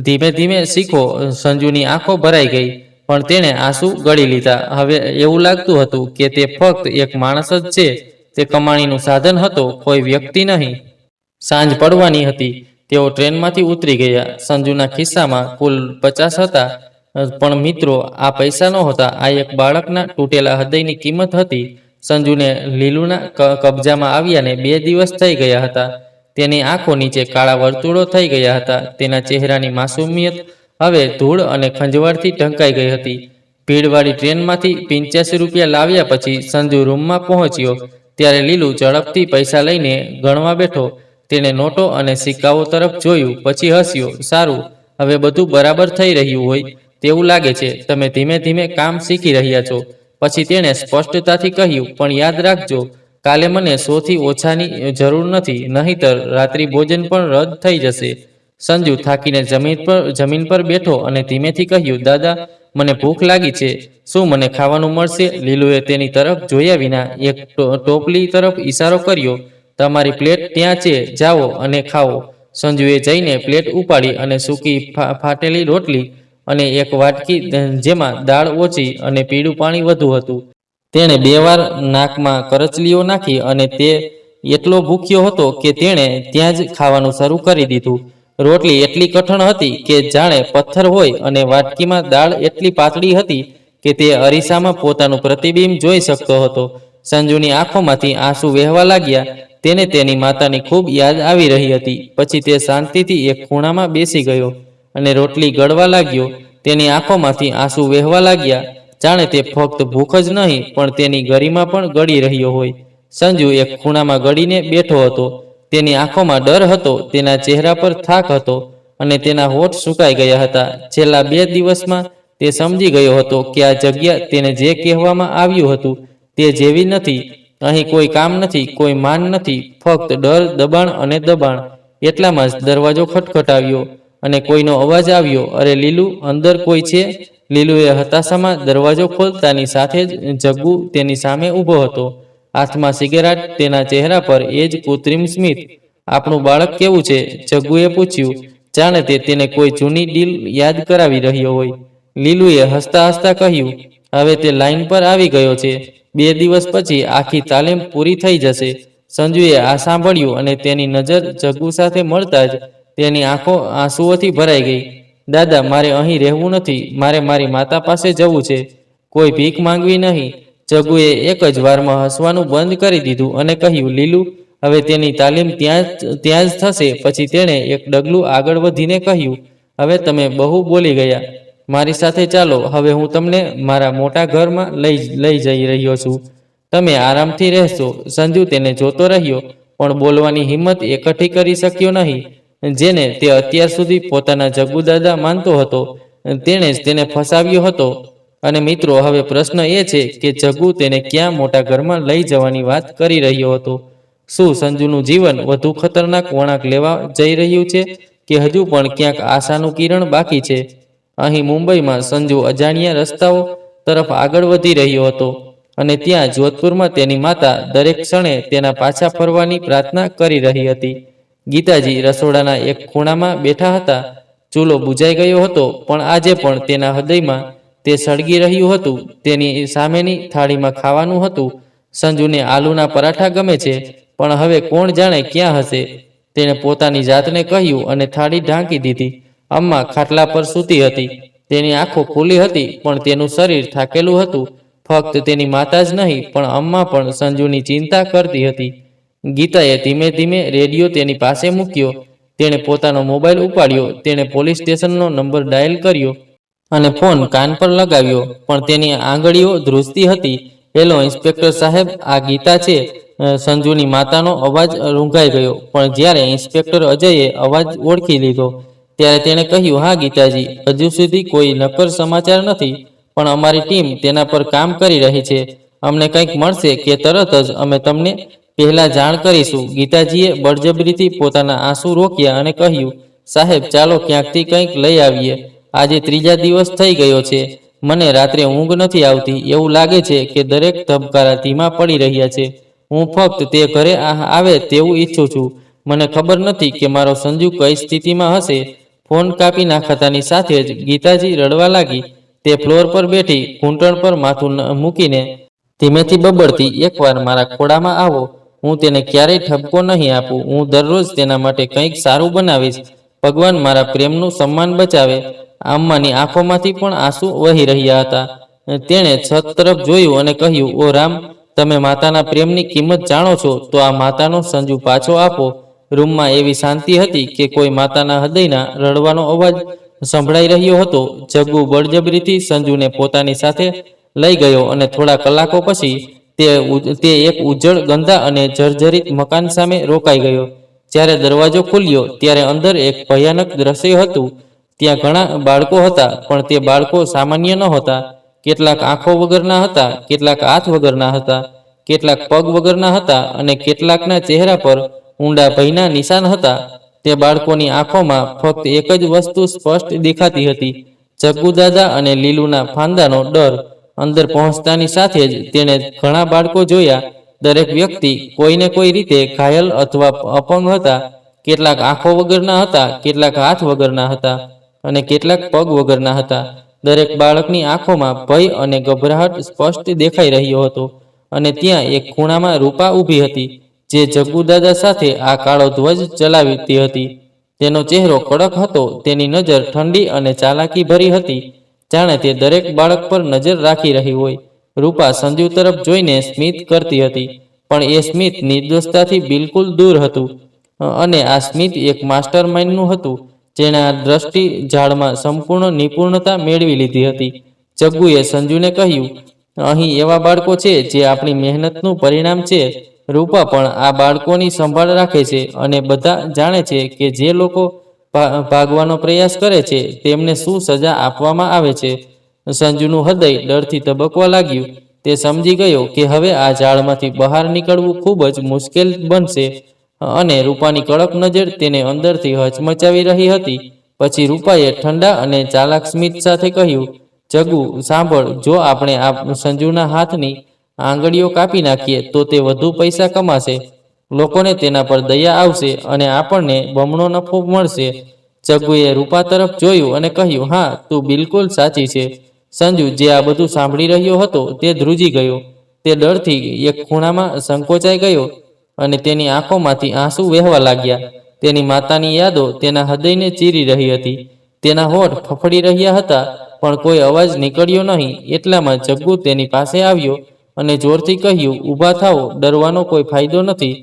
ધીમે ધીમે શીખો. સંજુની આંખો ભરાઈ ગઈ, પણ તેણે આંસુ ગળી લીધા. હવે એવું લાગતું હતું કે તે ફક્ત એક માણસ જ છે. તે કમાણીનું સાધન હતો, કોઈ વ્યક્તિ નહીં. સાંજ પડવાની હતી. તેઓ ટ્રેનમાંથી ઉતરી ગયા. સંજુના ખિસ્સામાં કુલ 50 હતા, પણ મિત્રો, આ પૈસા નહોતા. આ એક બાળકના તૂટેલા હૃદયની કિંમત હતી. સંજુને લીલુના કબજામાં આવ્યાને 2 દિવસ થઈ ગયા હતા. તેની આંખો નીચે કાળા વર્તુળો થઈ ગયા હતા. તેના ચહેરાની માસુમિયત હવે ધૂળ અને ખંજવાળથી ઢંકાઈ ગઈ હતી. ભીડવાળી ટ્રેનમાંથી 85 રૂપિયા લાવ્યા પછી સંજુ રૂમમાં પહોંચ્યો ત્યારે લીલુ ઝડપથી પૈસા લઈને ગણવા બેઠો. તેણે નોટો અને સિક્કાઓ તરફ જોયું, પછી હસ્યો. સારું, હવે બધું બરાબર થઈ રહ્યું હોય તેવું લાગે છે. તમે ધીમે ધીમે કામ શીખી રહ્યા છો. પછી તેણે સ્પષ્ટતાથી કહ્યું, પણ યાદ રાખજો, કાલે મને 100 થી ઓછાની જરૂર નથી, નહીંતર રાત્રિ ભોજન પણ રદ થઈ જશે. સંજુ થાકીને જમીન પર બેઠો અને ધીમેથી કહ્યું, દાદા, મને ભૂખ લાગી છે. શું મને ખાવાનું મળશે? લીલુએ તેની તરફ જોયા વિના એક ટોપલી તરફ ઈશારો કર્યો. તમારી પ્લેટ ત્યાં છે, જાઓ અને ખાઓ. સંજુએ જઈને પ્લેટ ઉપાડી અને સૂકી ફાટેલી રોટલી અને એક વાટકી જેમાં દાળ ઓછી અને પીળું પાણી વધુ હતું. તેણે 2 વાર નાકમાં કરચલીઓ નાખી, અને તે એટલો ભૂખ્યો હતો કે તેણે ત્યાં જ ખાવાનું શરૂ કરી દીધું. રોટલી એટલી કઠણ હતી કે જાણે પથ્થર હોય, અને વાટકીમાં દાળ એટલી પાતળી હતી કે તે અરીસામાં પોતાનું પ્રતિબિંબ જોઈ શકતો હતો. સંજુની આંખોમાંથી આંસુ વહેવા લાગ્યા. તેને તેની માતાની ખૂબ યાદ આવી રહી હતી. પછી તે શાંતિથી એક ખૂણામાં બેસી ગયો અને રોટલી ગળવા લાગ્યો. તેની આંખોમાંથી આંસુ વહેવા લાગ્યા, જાણે તે ફક્ત ભૂખ જ નહીં પણ તેની ગરિમા પણ ગળી રહ્યો હોય. સંજુ એક ખૂણામાં ગળીને બેઠો હતો. તેની આંખોમાં ડર હતો, તેના ચહેરા પર થાક હતો, અને તેના હોઠ સુકાઈ ગયા હતા. છેલ્લા 2 દિવસમાં તે સમજી ગયો હતો કે આ જગ્યા તેને જે કહેવામાં આવ્યું હતું તે જેવી નથી. અહીં કોઈ કામ નથી, કોઈ માન નથી, ફક્ત ડર, દબાણ અને દબાણ. એટલામાં જ દરવાજો ખટખટાવ્યો. અને કોઈનો અવાજ આવ્યો, "અરે લીલુ, અંદર કોઈ છે?" લીલુએ હતાશામાં દરવાજો ખોલતાની સાથે જ જગ્ગુ તેની સામે ઊભો હતો, હાથમાં સિગારેટ, તેના ચહેરા પર એ જ કૃત્રિમ સ્મિત. "આપણું બાળક કેવું છે?" જગ્ગુએ પૂછ્યું, જાણે તે તેને કોઈ જૂની ડીલ યાદ કરાવી રહ્યો હોય. લીલુએ હસતા હસતા કહ્યું, "હવે તે લાઈન પર આવી ગયો છે. 2 દિવસ પછી આખી તાલીમ પૂરી થઈ જશે." સંજુએ આ સાંભળ્યું અને તેની નજર જગ્ગુ સાથે મળતા જ તેની આંખો આંસુઓથી ભરાઈ ગઈ. "દાદા, મારે અહીં રહેવું નથી. મારે મારી માતા પાસે જવું છે. કોઈ ભીખ માંગવી નહીં." જગ્ગુએ એક જ વારમાં હસવાનું બંધ કરી દીધું અને કહ્યું, "લીલુ, હવે તેની તાલીમ ત્યાં જ થશે." પછી તેણે એક ડગલું આગળ વધીને કહ્યું, "હવે તમે બહુ બોલી ગયા. મારી સાથે ચાલો. હવે હું તમને મારા મોટા ઘરમાં લઈ જઈ રહ્યો છું. તમે આરામથી રહેશો." સંજુ તેને જોતો રહ્યો, પણ બોલવાની હિંમત એકઠી કરી શક્યો નહીં. જેને તે અત્યાર સુધી પોતાના જગ્ગુ દાદા માનતો હતો, તેણે જ તેને ફસાવ્યો હતો. અને મિત્રો, હવે પ્રશ્ન એ છે કે જગ્ગુ તેને ક્યાં મોટા ઘરમાં લઈ જવાની વાત કરી રહ્યો હતો? શું સંજુનું જીવન વધુ ખતરનાક વળાંક લેવા જઈ રહ્યું છે, કે હજુ પણ ક્યાંક આશાનું કિરણ બાકી છે? અહીં મુંબઈમાં સંજુ અજાણ્યા રસ્તાઓ તરફ આગળ વધી રહ્યો હતો, અને ત્યાં જોધપુરમાં તેની માતા દરેક ક્ષણે તેના પાછા ફરવાની પ્રાર્થના કરી રહી હતી. ગીતાજી રસોડાના એક ખૂણામાં બેઠા હતા. ચૂલો બુઝાઈ ગયો હતો, પણ આજે પણ તેના હૃદયમાં તે સળગી રહ્યું હતું. તેની સામેની થાળીમાં ખાવાનું હતું. સંજુને આલુના પરાઠા ગમે છે, પણ હવે કોણ જાણે ક્યાં હશે? તેણે પોતાની જાતને કહ્યું અને થાળી ઢાંકી દીધી. અમ્મા ખાટલા પર સૂતી હતી. તેની આંખો ખુલ્લી હતી, પણ તેનું શરીર થાકેલું હતું. ફક્ત તેની માતા જ નહીં, પણ અમ્મા પણ સંજુની ચિંતા કરતી હતી. ગીતાએ ધીમે ધીમે રેડિયો તેની પાસે મૂક્યો. તેણે પોતાનો મોબાઈલ ઉપાડ્યો. તેણે પોલીસ સ્ટેશનનો નંબર ડાયલ કર્યો અને ફોન કાન પર લગાવ્યો, પણ તેની આંગળીઓ ધ્રુજતી હતી. "હેલો ઇન્સ્પેક્ટર સાહેબ, આ ગીતા છે." સંજુની માતાનો અવાજ રૂંઘાઈ ગયો, પણ જ્યારે ઇન્સ્પેક્ટર અજયે અવાજ ઓળખી લીધો, ત્યારે તેણે કહ્યું, "હા ગીતાજી, હજુ સુધી કોઈ નક્કર સમાચાર નથી, પણ અમારી ટીમ તેના પર કામ કરી રહી છે. અમને કંઈક મળશે કે તરત જ અમે તમને પહેલા જાણ કરીશું." ગીતાજીએ બળજબરીથી પોતાના આંસુ રોક્યા અને કહ્યું, "સાહેબ, ચાલો ક્યાંકથી કંઈક લઈ આવીએ. આજે 3જા દિવસ થઈ ગયો છે. મને રાત્રે ઊંઘ નથી આવતી. એવું લાગે છે કે દરેક ધબકારા ધીમા પડી રહ્યા છે. હું ફક્ત તે ઘરે આવે તેવું ઈચ્છું છું. મને ખબર નથી કે મારો સંજુ કઈ સ્થિતિમાં હશે." ફોન કાપી નાખતાની સાથે જ ગીતાજી રડવા લાગી. તે ફ્લોર પર બેઠી, ઘૂંટણ પર માથું મૂકીને ધીમેથી બબડતી, "એકવાર મારા ખોળામાં આવો. હું તેને ક્યારેય ઠપકો નહીં આપું. હું દરરોજ તેના માટે કંઈક સારું બનાવીશ. ભગવાન મારા પ્રેમનું સન્માન બચાવે." અમ્માની આંખોમાંથી પણ આંસુ વહી રહ્યા હતા. તેણે છત તરફ જોયું અને કહ્યું, "ઓ રામ, તમે માતાના પ્રેમની કિંમત જાણો છો, તો આ માતાનો સંજુ પાછો આપો." રૂમમાં એવી શાંતિ હતી કે કોઈ માતાના હૃદયના રડવાનો અવાજ સંભળાઈ રહ્યો હતો. જગ્ગુ બળજબરીથી સંજુને પોતાની સાથે લઈ ગયો અને થોડા કલાકો પછી તે એક ઉજ્જડ, ગંદા અને જર્જરિત મકાન સામે રોકાઈ ગયો. જ્યારે દરવાજો ખુલ્યો, ત્યારે અંદર એક ભયાનક દ્રશ્ય હતું. ત્યાં ઘણા બાળકો હતા, પણ તે બાળકો સામાન્ય નહોતા. કેટલાક આંખો વગરના હતા, કેટલાક હાથ વગરના હતા, કેટલાક પગ વગરના હતા, અને કેટલાકના ચહેરા પર ઊંડા ભયના નિશાન હતા. તે બાળકોની આંખોમાં ફક્ત એક જ વસ્તુ સ્પષ્ટ દેખાતી હતી, જગ્ગુ દાદા અને લીલુના ફાંદાનો ડર. અંદર પહોંચતાની સાથે જ તેણે ઘણા બાળકો જોયા. દરેક વ્યક્તિ કોઈને કોઈ રીતે ઘાયલ અથવા અપંગ હતા. કેટલાક આંખો વગરના હતા, કેટલાક હાથ વગરના હતા, અને કેટલાક પગ વગરના હતા. દરેક બાળકની આંખોમાં ભય અને ગભરાહટ સ્પષ્ટ દેખાઈ રહ્યો હતો. અને ત્યાં એક ખૂણામાં રૂપા ઊભી હતી, જે જગ્ગુ દાદા સાથે આ કાળો ધ્વજ ચલાવતી હતી. તેનો ચહેરો કડક હતો, તેની નજર ઠંડી અને ચાલાકી ભરી હતી, જાણે તે દરેક બાળક પર નજર રાખી રહી હોય. રૂપા સંજુ તરફ જોઈને સ્મિત કરતી હતી, પણ એ સ્મિત નિર્દોષતાથી બિલકુલ દૂર હતું. અને આ સ્મિત એક માસ્ટર માઇન્ડનું હતું, જેણે આ દ્રષ્ટિ ઝાડમાં સંપૂર્ણ નિપુણતા મેળવી લીધી હતી. જગ્ગુએ સંજુને કહ્યું, "અહીં એવા બાળકો છે જે આપણી મહેનતનું પરિણામ છે. રૂપા પણ આ બાળકોની સંભાળ રાખે છે, અને બધા જાણે છે કે જે લોકો ભાગવાનો પ્રયાસ કરે છે તેમને શું સજા આપવામાં આવે છે." સંજુનું હૃદય ડરથી ધબકવા લાગ્યું. તે સમજી ગયો કે હવે આ જાળમાંથી બહાર નીકળવું ખૂબ જ મુશ્કેલ બનશે. અને રૂપાની કડક નજર તેને અંદરથી હચમચાવી રહી હતી, પછી રૂપાએ ઠંડા અને ચાલાક સ્મિત સાથે કહ્યું, જગુ સાંભળ, જો આપણે આ સંજુના હાથની આંગળીઓ કાપી નાખીએ તો તે વધુ પૈસા કમાશે, લોકોને તેના પર દયા આવશે અને આપણને બમણો નફો મળશે. જગ્ગુએ રૂપા તરફ જોયું અને કહ્યું, હા, તું બિલકુલ સાચી છે. સંજુ જે આ બધું સાંભળી રહ્યો હતો તે ધ્રુજી ગયો. તે ડરથી એક ખૂણામાં સંકોચાઈ ગયો અને તેની આંખોમાંથી આંસુ વહેવા લાગ્યા. તેની માતાની યાદો તેના હૃદયને ચીરી રહી હતી. તેના હોઠ ફફડી રહ્યા હતા, પણ કોઈ અવાજ નીકળ્યો નહીં. એટલામાં જગ્ગુ તેની પાસે આવ્યો અને જોરથી કહ્યું, ઊભા થાઓ, ડરવાનો કોઈ ફાયદો નથી.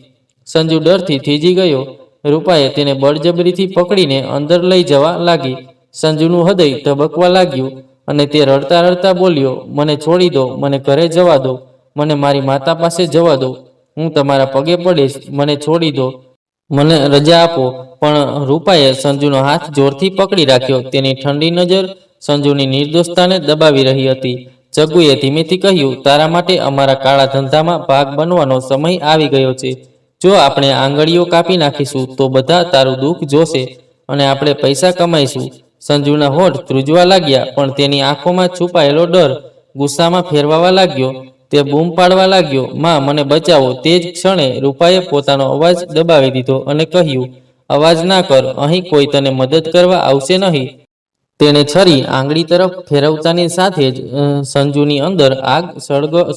સંજુ ડરથી થીજી ગયો. રૂપાએ તેને બળજબરીથી પકડીને અંદર લઈ જવા લાગી. સંજુનું હૃદય ધબકવા લાગ્યું અને તે રડતા રડતા બોલ્યો, મને છોડી દો, મને ઘરે જવા દો, મને મારી માતા પાસે જવા દો, હું તમારા પગે પડીશ, મને છોડી દો, મને રજા આપો. પણ રૂપાએ સંજુનો હાથ જોરથી પકડી રાખ્યો. તેની ઠંડી નજર સંજુની નિર્દોષતાને દબાવી રહી હતી. જગ્ગુએ ધીમેથી કહ્યું, તારા માટે અમારા કાળા ધંધામાં ભાગ બનવાનો સમય આવી ગયો છે. જો આપણે આંગળીઓ કાપી નાખીશું તો બધા તારું દુઃખ જોશે અને આપણે પૈસા કમાઈશું. સંજુના હોઠ ધ્રુજવા લાગ્યા, પણ તેની આંખોમાં છુપાયેલો ડર ગુસ્સામાં ફેરવાવા લાગ્યો. તે બૂમ પાડવા લાગ્યો, માં, મને બચાવો. તે જ ક્ષણે રૂપાએ પોતાનો અવાજ દબાવી દીધો અને કહ્યું, અવાજ ના કર, અહીં કોઈ તને મદદ કરવા આવશે નહીં. તેણે છરી આંગળી તરફ ફેરવતાની સાથે જ સંજુની અંદર આગ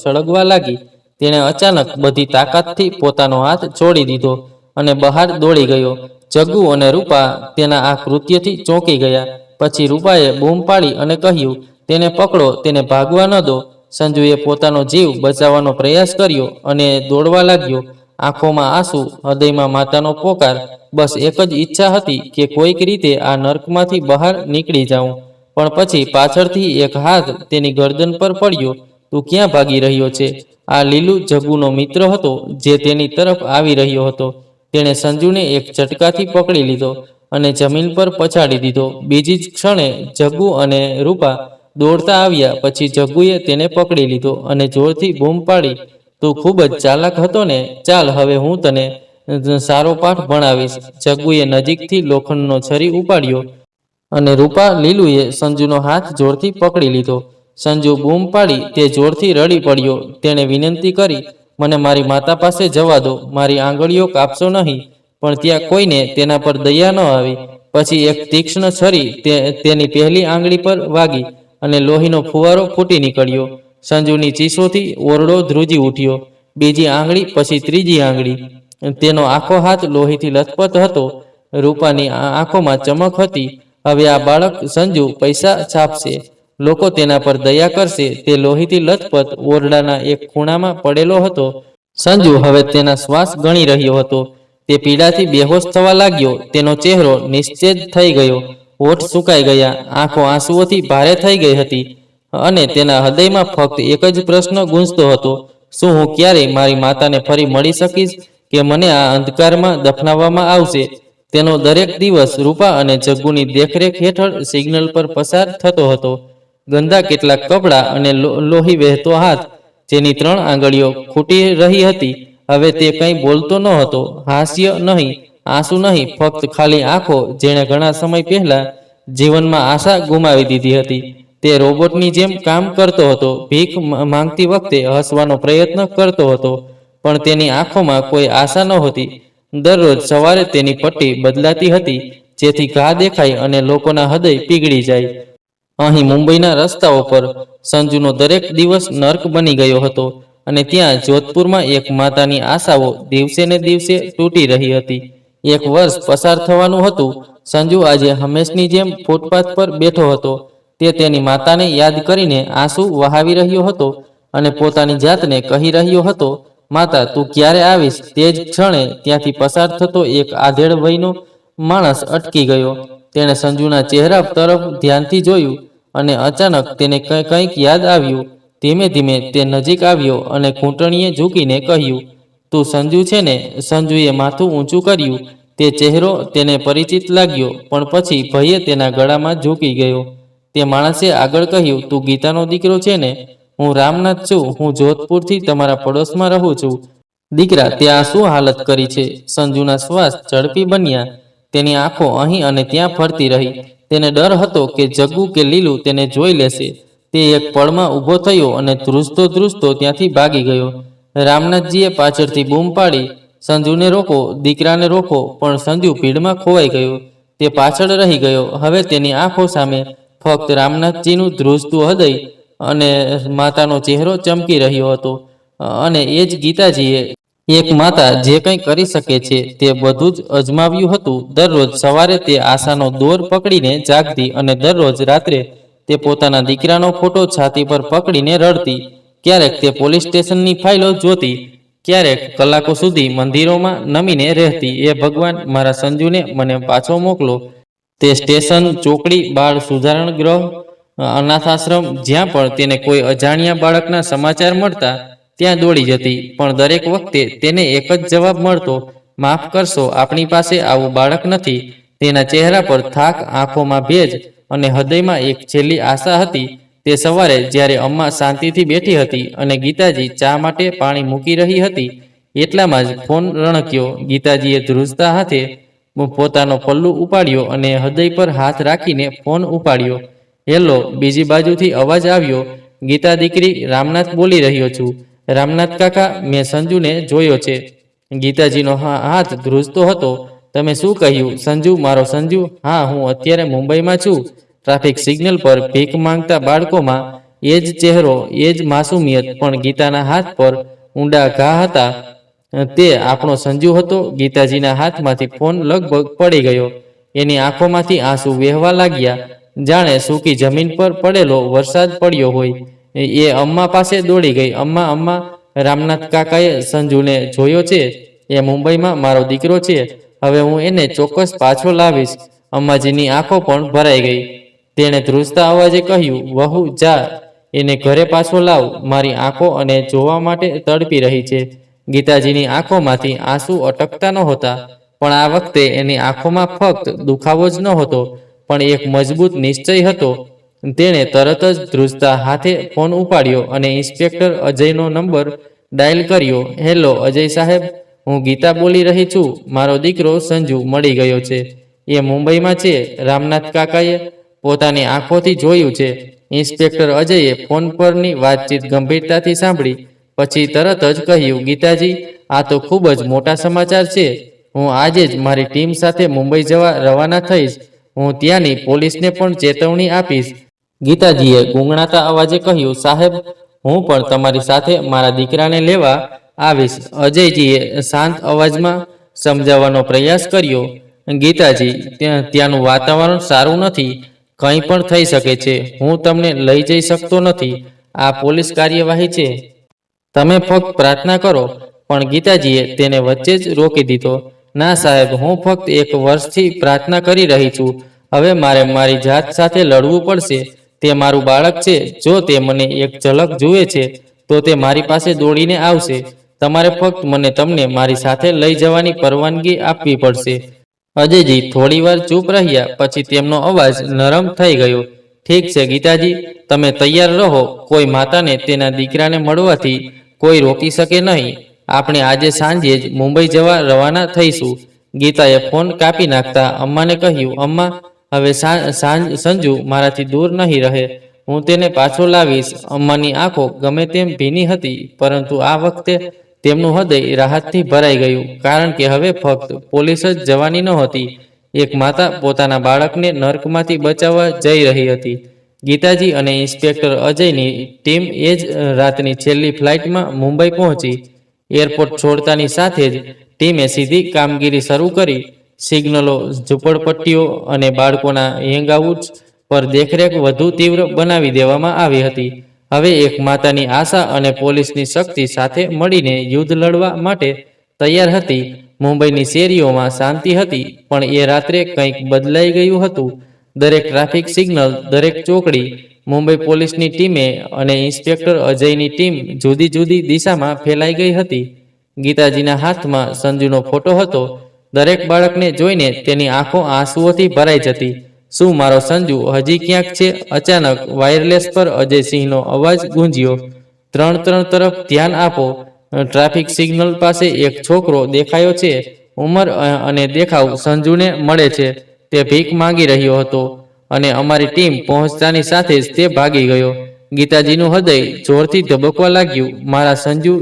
સળગવા લાગી. તેણે અચાનક બધી તાકાતથી પોતાનો હાથ છોડી દીધો અને બહાર દોડી ગયો. જગ્ગુ અને રૂપા તેના આ કૃત્યથી ચોંકી ગયા. પછી રૂપાએ બૂમ પાડી અને કહ્યું, તેને પકડો, તેને ભાગવા ન દો. સંજુએ પોતાનો જીવ બચાવવાનો પ્રયાસ કર્યો અને દોડવા લાગ્યો. આંખોમાં આંસુ, હૃદયમાં માતાનો પોકાર. બસ એક જ ઈચ્છા હતી કે કોઈક રીતે આ નર્કમાંથી બહાર નીકળી જાઉં. પણ પછી પાછળથી એક હાથ તેની ગરદન પર પડ્યો. તું ક્યાં ભાગી રહ્યો છે? આ લીલુ જગ્ગુનો મિત્ર હતો જે તેની તરફ આવી રહ્યો હતો. તેણે સંજુને એક ઝટકાથી પકડી લીધો અને જમીન પર પછાડી દીધો. બીજી જ ક્ષણે જગ્ગુ અને રૂપા દોડતા આવ્યા. પછી જગ્ગુએ તેને પકડી લીધો અને જોરથી બૂમ પાડી, તું ખૂબ જ ચાલાક હતો ને, ચાલ હવે હું તને સારો પાઠ ભણાવીશ. જગ્ગુએ નજીકથી લોખંડનો છરી ઉપાડ્યો અને રૂપા લીલુએ સંજુનો હાથ જોરથી પકડી લીધો. સંજુ બૂમ પાડી તે જોરથી રડી પડ્યો. તેણે વિનંતી કરી, મને મારી માતા પાસે જવા દો, મારી આંગળીઓ કાપશો નહીં. પણ ત્યાં કોઈને તેના પર દયા ન આવી. પછી એક તીક્ષ્ણ છરી તેની પહેલી આંગળી પર વાગી અને લોહીનો ફુવારો ફૂટી નીકળ્યો. સંજુની ચીસોથી ઓરડો ધ્રુજી ઉઠ્યો. બીજી આંગળી, પછી ત્રીજી આંગળી. તેનો આખો હાથ લોહીથી લથપથ હતો. રૂપાની આંખોમાં ચમક હતી. હવે આ બાળક સંજુ પૈસા છાપશે, લોકો તેના પર દયા કરશે. તે લોહીથી લથપથ ઓરડાના એક ખૂણામાં પડેલો હતો. સંજુ હવે તેના શ્વાસ ગણી રહ્યો હતો. તે પીડાથી બેહોશ થવા લાગ્યો. તેનો ચહેરો નિસ્તેજ થઈ ગયો, હોઠ સુકાઈ ગયા, આંખો આંસુઓથી ભારે થઈ ગઈ હતી અને તેના હૃદયમાં ફક્ત એક જ પ્રશ્ન ગૂંજતો હતો, શું હું ક્યારેય મારી માતાને ફરી મળી શકીશ કે મને આ અંધકારમાં દફનાવવામાં આવશે? તેનો દરેક દિવસ રૂપા અને જગ્ગુની દેખરેખ હેઠળ સિગ્નલ પર પસાર થતો હતો. ગંદા કેટલાક કપડાં અને લોહી વહેતો હાથ, જેની 3 આંગળીઓ ખૂટી રહી હતી. હવે તે કંઈ બોલતો ન હતો. હાસ્ય નહીં, આંસુ નહીં, ફક્ત ખાલી આંખો, જેણે ઘણા સમય પહેલા જીવનમાં આશા ગુમાવી દીધી હતી. તે રોબોટની જેમ કામ કરતો હતો. ભીખ માંગતી વખતે હસવાનો પ્રયત્ન કરતો હતો, પણ તેની આંખોમાં કોઈ આશા નહોતી. દરરોજ સવારે તેની પટ્ટી બદલાતી હતી જેથી ઘા દેખાય અને લોકોના હૃદય પીગળી જાય. અહીં મુંબઈના રસ્તાઓ પર સંજુનો દરેક દિવસ નર્ક બની ગયો હતો અને ત્યાં જોધપુરમાં એક માતાની આશાઓ દિવસે ને દિવસે તૂટી રહી હતી. 1 વર્ષ પસાર થવાનું હતું. સંજુ આજે હંમેશની જેમ ફૂટપાથ પર બેઠો હતો. તે તેની માતાને યાદ કરીને આંસુ વહાવી રહ્યો હતો અને પોતાની જાતને કહી રહ્યો હતો, માતા, તું ક્યારે આવીશ? તે જ ક્ષણે ત્યાંથી પસાર થતો એક આધેડ વયનો માણસ અટકી ગયો. તેણે સંજુના ચહેરા તરફ ધ્યાનથી જોયું અને અચાનક તેને કંઈક યાદ આવ્યું. ધીમે ધીમે તે નજીક આવ્યો અને ઘૂંટણીએ ઝૂકીને કહ્યું, તું સંજુ છે ને? સંજુએ માથું ઊંચું કર્યું. તે ચહેરો તેને પરિચિત લાગ્યો, પણ પછી ભયે તેના ગળામાં ઝૂકી ગયો. તે માણસે આગળ કહ્યું, તું ગીતાનો દીકરો છે ને? હું રામનાથ છું. હું જોધપુરથી તમારા પડોશમાં રહું છું. દીકરા, ત્યાં શું હાલત કરી છે? સંજુના શ્વાસ ઝડપી બન્યા. તેની આંખો અહીં અને ત્યાં ફરતી રહી. તેને ડર હતો કે જગ્ગુ કે લીલુ તેને જોઈ લેશે. તે એક પળમાં ઊભો થયો અને ધ્રુજતો ધ્રુજતો ત્યાંથી ભાગી ગયો. રામનાથજીએ પાછળથી બૂમ પાડી, સંજુને રોકો, દીકરાને રોકો, પણ સંજુ ભીડમાં ખોવાઈ ગયો. તે પાછળ રહી ગયો. હવે તેની આંખો સામે ફક્ત રામનાથજીનું ધ્રુજતું હૃદય અને માતાનો ચહેરો ચમકી રહ્યો હતો. અને એ જ ગીતાજીએ, એક માતા જે કંઈ કરી શકે છે તે બધું જ અજમાવ્યું હતું. દરરોજ સવારે તે આશાનો દોર પકડીને જાગતી અને દરરોજ રાત્રે તે પોતાના દીકરાનો ફોટો છાતી પર પકડીને રડતી. ક્યારેક તે પોલીસ સ્ટેશનની ફાઇલો જોતી, ક્યારેક કલાકો સુધી મંદિરોમાં નમીને રહેતી. એ ભગવાન, મારા સંજુને મને પાછો મોકલો. તે સ્ટેશન, ચોકડી, બાળ સુધારણ ગૃહ, અનાથ આશ્રમ, જ્યાં પણ તેને કોઈ અજાણ્યા બાળકના સમાચાર મળતા ત્યાં દોડી જતી. પણ દરેક વખતે તેને એક જ જવાબ મળતો, માફ કરશો, આપણી પાસે આવું બાળક નથી. તેના ચહેરા પર થાક, આંખોમાં ભેજ અને હૃદયમાં એક છેલ્લી આશા હતી. તે સવારે જ્યારે અમ્મા શાંતિથી બેઠી હતી અને ગીતાજી ચા માટે પાણી મૂકી રહી હતી, એટલામાં જ ફોન રણક્યો. ગીતાજીએ ધ્રુજતા હાથે પોતાનો પલ્લુ ઉપાડ્યો અને હૃદય પર હાથ રાખીને ફોન ઉપાડ્યો. હેલો. બીજી બાજુથી અવાજ આવ્યો, ગીતા દીકરી, રામનાથ બોલી રહ્યો છું. રામનાથ કાકા, મેં સંજુને જોયો છે. ગીતાજીનો હાથ ધ્રુજતો હતો. તમે શું કહ્યું? સંજુ, મારો સંજુ? હા, હું અત્યારે મુંબઈમાં છું. ટ્રાફિક સિગ્નલ પર ભીખ માંગતા બાળકોમાં એ જ ચહેરો, એ જ માસુમિયત, પણ ગીતાના હાથ પર ઊંડા ઘા હતા. તે આપણો સંજુ હતો. ગીતાજીના હાથમાંથી ફોન લગભગ પડી ગયો. એની આંખોમાંથી આંસુ વહેવા લાગ્યા, જાણે સૂકી જમીન પર પડેલો વરસાદ પડ્યો હોય. એ અમ્મા પાસે દોડી ગઈ. અમ્મા, અમ્મા, રામનાથ કાકાએ સંજુને જોયો છે. એ મુંબઈમાં મારો દીકરો છે. હવે હું એને ચોક્કસ પાછો લાવીશ. અમ્માજીની આંખો પણ ભરાઈ ગઈ. તેણે ધ્રુજતા અવાજે કહ્યું, વહુ, જા, એને ઘરે પાછો લાવ. મારી આંખો અને જોવા માટે તડપી રહી છે. ગીતાજીની આંખોમાંથી આંસુ અટકતા નહોતા, પણ આ વખતે એની આંખોમાં ફક્ત દુખાવો જ નહોતો, પણ એક મજબૂત નિશ્ચય હતો. તેણે તરત જ ધ્રુજતા હાથે ફોન ઉપાડ્યો અને ઇન્સ્પેક્ટર અજયનો નંબર ડાયલ કર્યો. હેલો, અજય સાહેબ, હું ગીતા બોલી રહી છું. મારો દીકરો સંજુ મળી ગયો છે. એ મુંબઈમાં છે. રામનાથ કાકાએ પોતાની આંખોથી જોયું છે. ઇન્સ્પેક્ટર અજયે ફોન પરની વાતચીત ગંભીરતાથી સાંભળી. પછી તરત જ કહ્યું, ગીતાજી, આ તો ખૂબ જ મોટા સમાચાર છે. હું આજે જ મારી ટીમ સાથે મુંબઈ જવા રવાના થઈશ. હું ત્યાંની પોલીસને પણ ચેતવણી આપીશ. ગીતાજીએ ગુંગણાતા અવાજે કહ્યું, સાહેબ, હું પણ તમારી સાથે મારા દીકરાને લેવા આવીશ. અજયજીએ શાંત અવાજમાં સમજાવવાનો પ્રયાસ કર્યો. ગીતાજી, ત્યાંનું વાતાવરણ સારું નથી. કંઈ પણ થઈ શકે છે. હું તમને લઈ જઈ શકતો નથી. આ પોલીસ કાર્યવાહી છે. તમે ફક્ત પ્રાર્થના કરો. પણ ગીતાજીએ તેને વચ્ચે જ રોકી દીધો. ના સાહેબ, હું ફક્ત એક વર્ષથી પ્રાર્થના કરી રહી છું. હવે મારે મારી જાત સાથે લડવું પડશે. તે મારું બાળક છે. જો તે મને એક ઝલક જુએ છે તો તે મારી પાસે દોડીને આવશે. તમારે ફક્ત મને તમને મારી સાથે લઈ જવાની પરવાનગી આપવી પડશે. અજયજી થોડીવાર ચૂપ રહ્યા. પછી તેમનો અવાજ નરમ થઈ ગયો. ઠીક છે ગીતાજી, તમે તૈયાર રહો. કોઈ માતાને તેના દીકરાને મળવાથી કોઈ રોકી શકે નહીં. આપણે આજે સાંજે જ મુંબઈ જવા રવાના થઈશું. ગીતાએ ફોન કાપી નાખતા અમ્માને કહ્યું, અમ્મા, હવે સંજુ મારાથી દૂર નહીં રહે. હું તેને પાછો લાવીશ. અમ્માની આંખો ગમે તેમ ભીની હતી, પરંતુ આ વખતે તેમનું હૃદય રાહતથી ભરાઈ ગયું, કારણ કે હવે ફક્ત પોલીસ જ જવાની નહોતી. એક માતા પોતાના બાળકને નર્કમાંથી બચાવવા જઈ રહી હતી. ગીતાજી અને ઇન્સ્પેક્ટર અજયની ટીમ એ જ રાતની છેલ્લી ફ્લાઇટમાં મુંબઈ પહોંચી. એરપોર્ટ છોડતાની સાથે જ ટીમે સીધી કામગીરી શરૂ કરી. સિગ્નલો, ઝૂંપડપટ્ટીઓ અને બાળકોના હેંગઆઉટ્સ પર દેખરેખ વધુ તીવ્ર બનાવી દેવામાં આવી હતી. હવે એક માતાની આશા અને પોલીસની શક્તિ સાથે મળીને યુદ્ધ લડવા માટે તૈયાર હતી. મુંબઈની શેરીઓમાં શાંતિ હતી, પણ એ રાત્રે કંઈક બદલાઈ ગયું હતું. દરેક ટ્રાફિક સિગ્નલ, દરેક ચોકડી, મુંબઈ પોલીસની ટીમે અને ઇન્સ્પેક્ટર અજયની ટીમ જુદી જુદી દિશામાં ફેલાઈ ગઈ હતી. ગીતાજીના હાથમાં સંજુનો ફોટો હતો. દરેક બાળકને જોઈને તેની આંખો આંસુઓથી ભરાઈ જતી. શું મારો સંજુ હજી ક્યાંક છે? અચાનક વાયરલેસ પર અજયસિંહનો અવાજ ગૂંજ્યો. 3-3 તરફ ધ્યાન આપો. ટ્રાફિક સિગ્નલ પાસે એક છોકરો દેખાયો છે. ઉંમર અને દેખાવ સંજુને મળે છે. તે ભીખ માંગી રહ્યો હતો અને અમારી ટીમ પહોંચતાની સાથે જ તે ભાગી ગયો. ગીતાજીનું હૃદય જોરથી ધબકવા લાગ્યું. મારા સંજુ,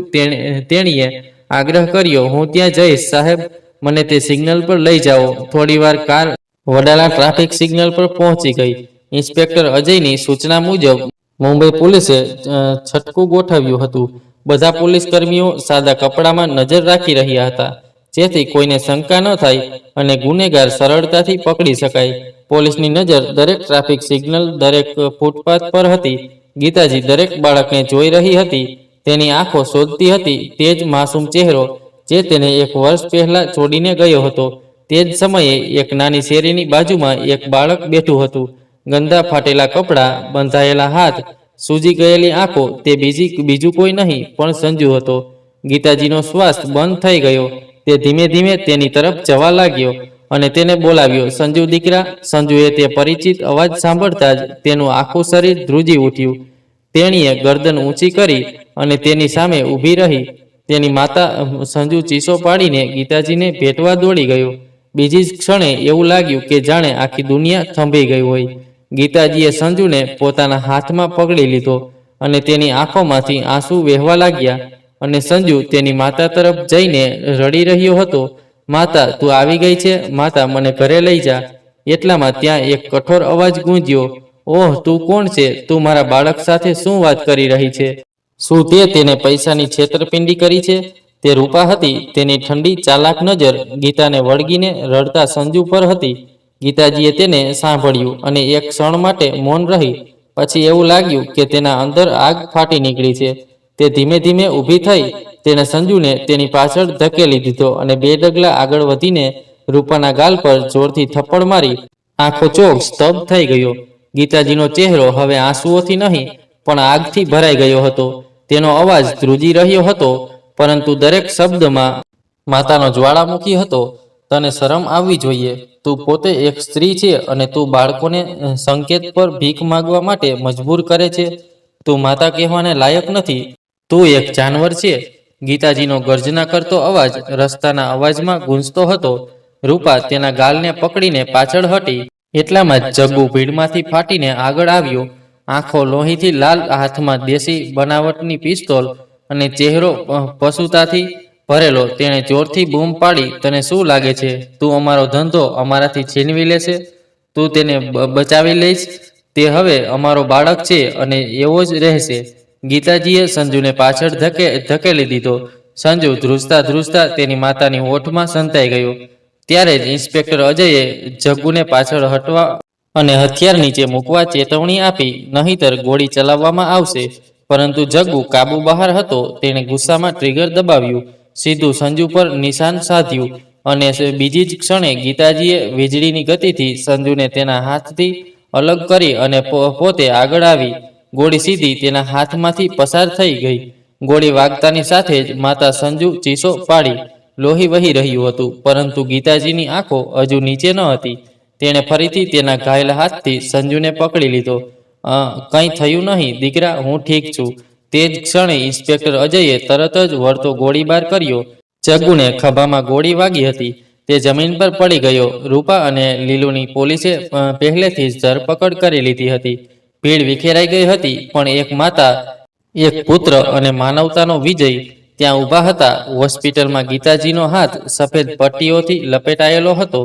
તેણીએ આગ્રહ કર્યો. હું ત્યાં જઈશ સાહેબ, મને તે સિગ્નલ પર લઈ જાઓ. થોડીવાર કાર વડાલા ટ્રાફિક સિગ્નલ પર પહોંચી ગઈ. ઇન્સ્પેક્ટર અજયની સૂચના મુજબ મુંબઈ પોલીસે છટકું ગોઠવ્યું હતું. બધા પોલીસ કર્મીઓ સાદા કપડામાં નજર રાખી રહ્યા હતા, જેથી કોઈને શંકા ન થાય અને ગુનેગાર સરળતાથી પકડી શકાય. પોલીસની નજર દરેક ટ્રાફિક સિગ્નલ, દરેક ફૂટપાથ પર હતી. ગીતાજી દરેક બાળકને જોઈ રહી હતી. તેની આંખો શોધતી હતી તે જ માસૂમ ચહેરો જે તેને 1 વર્ષ પહેલા છોડીને ગયો હતો. તે જ સમયે એક નાની શેરીની બાજુમાં એક બાળક બેઠું હતું. ગંદા ફાટેલા કપડાં, બંધાયેલા હાથ, સૂજી ગયેલી આંખો. તે બીજું કોઈ નહીં પણ સંજુ હતો. ગીતાજીનો શ્વાસ બંધ થઈ ગયો. તે ધીમે ધીમે તેની તરફ જવા લાગ્યો અને તેને બોલાવ્યો, સંજુ દીકરા. સંજુએ તે પરિચિત અવાજ સાંભળતા જ તેનું આખું શરીર ધ્રુજી ઉઠ્યું. તેણીએ ગરદન ઊંચી કરી અને તેની સામે ઊભી રહી. તેની માતા. સંજુ ચીસો પાડીને ગીતાજીને ભેટવા દોડી ગયો. બીજી જ ક્ષણે એવું લાગ્યું કે જાણે આખી દુનિયા થંભી ગઈ હોય. ગીતાજીએ સંજુને પોતાના હાથમાં પકડી લીધો અને તેની આંખોમાંથી આંસુ વહેવા લાગ્યા અને સંજુ તેની માતા તરફ જઈને રડી રહ્યો હતો. માતા, તું આવી ગઈ છે? માતા, મને ઘરે લઈ જા. એટલામાં ત્યાં એક કઠોર અવાજ ગૂંજ્યો, ઓહ, તું કોણ છે? તું મારા બાળક સાથે શું વાત કરી રહી છે? શું તે તેને પૈસાની છેતરપિંડી કરી છે? તે રૂપા હતી. તેની ઠંડી ચાલાક નજર ગીતાને વળગીને રડતા સંજુ પર હતી. ગીતાજીએ તેને સાંભળ્યું અને એક ક્ષણ માટે મૌન રહી. પછી એવું લાગ્યું કે તેના અંદર આગ ફાટી નીકળી છે. તે ધીમે ધીમે ઊભી થઈ. તેણે સંજુને તેની પાછળ ધકેલી દીધો અને 2 ડગલા આગળ વધીને રૂપાના ગાલ પર જોરથી થપ્પડ મારી. આંખો ચોક સ્તબ્ધ થઈ ગયો. ગીતાજીનો ચહેરો હવે આંસુઓથી નહીં પણ આગથી ભરાઈ ગયો હતો. તેનો અવાજ ધ્રુજી રહ્યો હતો, પરંતુ દરેક શબ્દમાં માતાનો જ્વાળામુખી હતો. તને શરમ આવવી જોઈએ. તું પોતે એક સ્ત્રી છે અને તું બાળકોને સંકેત પર ભીખ માંગવા માટે મજબૂર કરે છે. તું માતા કહેવાને લાયક નથી. તું એક જાનવર છે. ગીતાજીનો ગર્જના કરતો અવાજ રસ્તાના અવાજમાં ગૂંજતો હતો. રૂપા તેના ગાલને પકડીને પાછળ હટી. એટલામાં જ જગ્ગુ ભીડમાંથી ફાટીને આગળ આવ્યો. આંખો લોહીથી લાલ, હાથમાં દેશી બનાવટની પિસ્તોલ અને ચહેરો પશુતાથી ભરેલો. તેણે જોરથી બૂમ પાડી, તને શું લાગે છે તું અમારો ધંધો અમારાથી છીનવી લેશે? તું તેને બચાવી લઈશ? તે હવે અમારો બાળક છે અને એવો જ રહેશે. ગીતાજીએ સંજુને પાછળ ધકેલી દીધો. સંજુ ધ્રુજતા ધ્રુજતા તેની માતાની ઓઠમાં સંતાઈ ગયો. ત્યારે જ ઇન્સ્પેક્ટર અજયે જગ્ગુને પાછળ હટવા અને હથિયાર નીચે મૂકવા ચેતવણી આપી, નહીંતર ગોળી ચલાવવામાં આવશે. પરંતુ જગ્ગુ કાબુ બહાર હતો. તેણે ગુસ્સામાં ટ્રિગર દબાવ્યું, સીધું સંજુ પર નિશાન સાધ્યું અને બીજી જ ક્ષણે ગીતાજીએ વીજળીની ગતિથી સંજુને તેના હાથથી અલગ કરી અને પોતે આગળ આવી. ગોળી સીધી તેના હાથમાંથી પસાર થઈ ગઈ. ગોળી વાગતાની સાથે જ માતા સંજુ ચીસો પાડી. લોહી વહી રહ્યું હતું, પરંતુ ગીતાજીની આંખો હજુ નીચે ન હતી. તેણે ફરીથી તેના ઘાયલ હાથથી સંજુને પકડી લીધો. કંઈ થયું નહીં દીકરા, હું ઠીક છું. તે જ ક્ષણે ઇન્સ્પેક્ટર અજયે તરત જ વળતો ગોળીબાર કર્યો. જગ્ગુને ખભામાં ગોળી વાગી હતી. તે જમીન પર પડી ગયો. રૂપા અને લીલુની પોલીસે પહેલેથી જ ધરપકડ કરી લીધી હતી. ભીડ વિખેરાઈ ગઈ હતી, પણ એક માતા, એક પુત્ર અને માનવતાનો વિજય ત્યાં ઊભા હતા. હોસ્પિટલમાં ગીતાજીનો હાથ સફેદ પટ્ટીઓથી લપેટાયેલો હતો.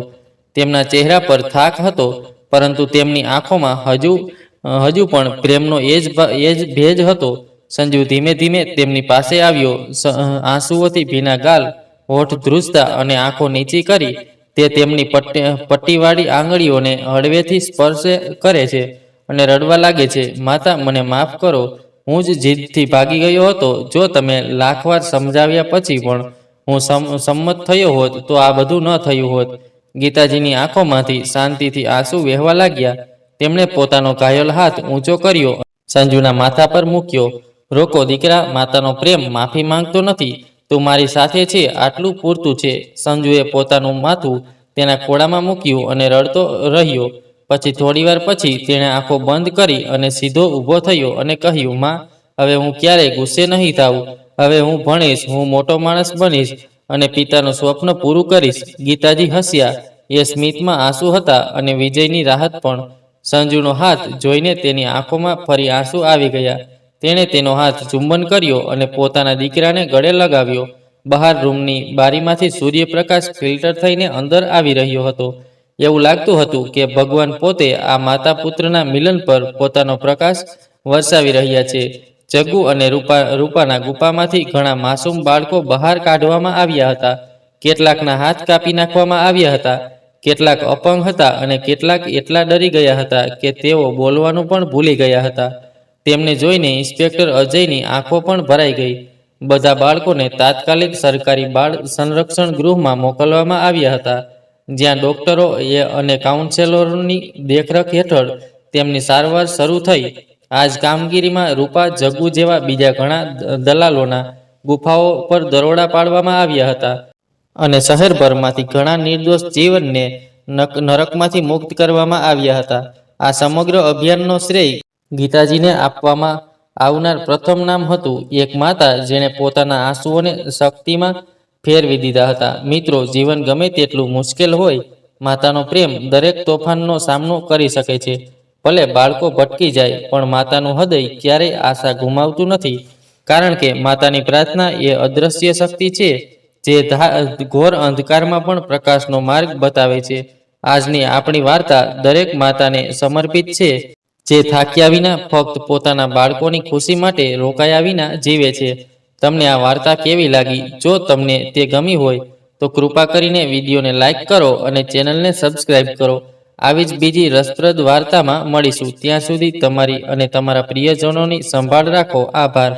તેમના ચહેરા પર થાક હતો, પરંતુ તેમની આંખોમાં હજુ પણ પ્રેમનો એ જ ભેજ હતો. સંજુ ધીમે ધીમે તેમની પાસે આવ્યો. આંસુઓથી ભીના ગાલ, હોઠ ધ્રુજતા અને આંખો નીચી કરી. તે તેમની પટ્ટીવાળી આંગળીઓને હળવેથી સ્પર્શ કરે છે અને રડવા લાગે છે. માતા, મને માફ કરો. હું જ જીદથી ભાગી ગયો હતો. જો તમે લાખવાર સમજાવ્યા પછી પણ હું સંમત થયો હોત તો આ બધું ન થયું હોત. ગીતાજીની આંખોમાંથી શાંતિથી આંસુ વહેવા લાગ્યા. તેમણે પોતાનો ઘાયલ હાથ ઊંચો કર્યો, સંજુના માથા પર મૂક્યો. રોકો દીકરા, માતાનો પ્રેમ માફી માંગતો નથી. તું મારી સાથે છે, આટલું પૂરતું છે. સંજુએ પોતાનું માથું તેના ખોળામાં મૂક્યું અને રડતો રહ્યો. પછી થોડીવાર પછી તેણે આંખો બંધ કરી અને સીધો ઊભો થયો અને કહ્યું, માં, હવે હું ક્યારેય ગુસ્સે નહીં થાઉં. હવે હું ભણીશ, હું મોટો માણસ બનીશ અને પિતાનું સ્વપ્ન પૂરું કરીશ. ગીતાજી હસ્યા. એ સ્મિતમાં આંસુ હતા અને વિજયની રાહત પણ. સંજુનો હાથ જોઈને તેની આંખોમાં ફરી આંસુ આવી ગયા. તેણે તેનો હાથ ચુંબન કર્યો અને પોતાના દીકરાને ગળે લગાવ્યો. બહાર રૂમની બારીમાંથી સૂર્યપ્રકાશ ફિલ્ટર થઈને અંદર આવી રહ્યો હતો. એવું લાગતું હતું કે ભગવાન પોતે આ માતા પુત્રના મિલન પર પોતાનો પ્રકાશ વરસાવી રહ્યા છે. જગ્ગુ અને રૂપાના ગુફામાંથી ઘણા માસૂમ બાળકો બહાર કાઢવામાં આવ્યા હતા. કેટલાકના હાથ કાપી નાખવામાં આવ્યા હતા. કેટલાક અપંગ હતા અને કેટલાક એટલા ડરી ગયા હતા કે તેઓ બોલવાનું પણ ભૂલી ગયા હતા. તેમને જોઈને ઇન્સ્પેક્ટર અજયની આંખો પણ ભરાઈ ગઈ. બધા બાળકોને તાત્કાલિક સરકારી બાળ સંરક્ષણ ગૃહમાં મોકલવામાં આવ્યા હતા, જ્યાં ડોક્ટરો અને કાઉન્સેલરોની દેખરેખ હેઠળ તેમની સારવાર શરૂ થઈ. આ જ કામગીરીમાં રૂપા, જગ્ગુ જેવા બીજા ઘણા દલાલોના ગુફાઓ પર દરોડા પાડવામાં આવ્યા હતા અને શહેરભરમાંથી ઘણા નિર્દોષ જીવનને નરકમાંથી મુક્ત કરવામાં આવ્યા હતા. આ સમગ્ર અભિયાનનો શ્રેય ગીતાજીને આપવામાં આવનાર પ્રથમ નામ હતું, એક માતા જેણે પોતાના આંસુઓને શક્તિમાં ફેરવી દીધા હતા. મિત્રો, જીવન ગમે તેટલું મુશ્કેલ હોય, માતાનો પ્રેમ દરેક તોફાનનો સામનો કરી શકે છે. ભલે બાળકો ભટકી જાય, પણ માતાનું હૃદય ક્યારેય આશા ગુમાવતું નથી, કારણ કે માતાની પ્રાર્થના એ અદ્રશ્ય શક્તિ છે જે ઘોર અંધકારમાં પણ પ્રકાશનો માર્ગ બતાવે છે. આજની આપણી વાર્તા દરેક માતાને સમર્પિત છે, જે થાક્યા વિના ફક્ત પોતાના બાળકોની ખુશી માટે રોકાયા વિના જીવે છે. તમને આ વાર્તા કેવી લાગી? જો તમને તે ગમી હોય તો કૃપા કરીને વિડીયોને લાઈક કરો અને ચેનલને સબસ્ક્રાઈબ કરો. આવી જ બીજી રસપ્રદ વાર્તામાં મળીશું. ત્યાં સુધી તમારી અને તમારા પ્રિયજનોની સંભાળ રાખો. આભાર.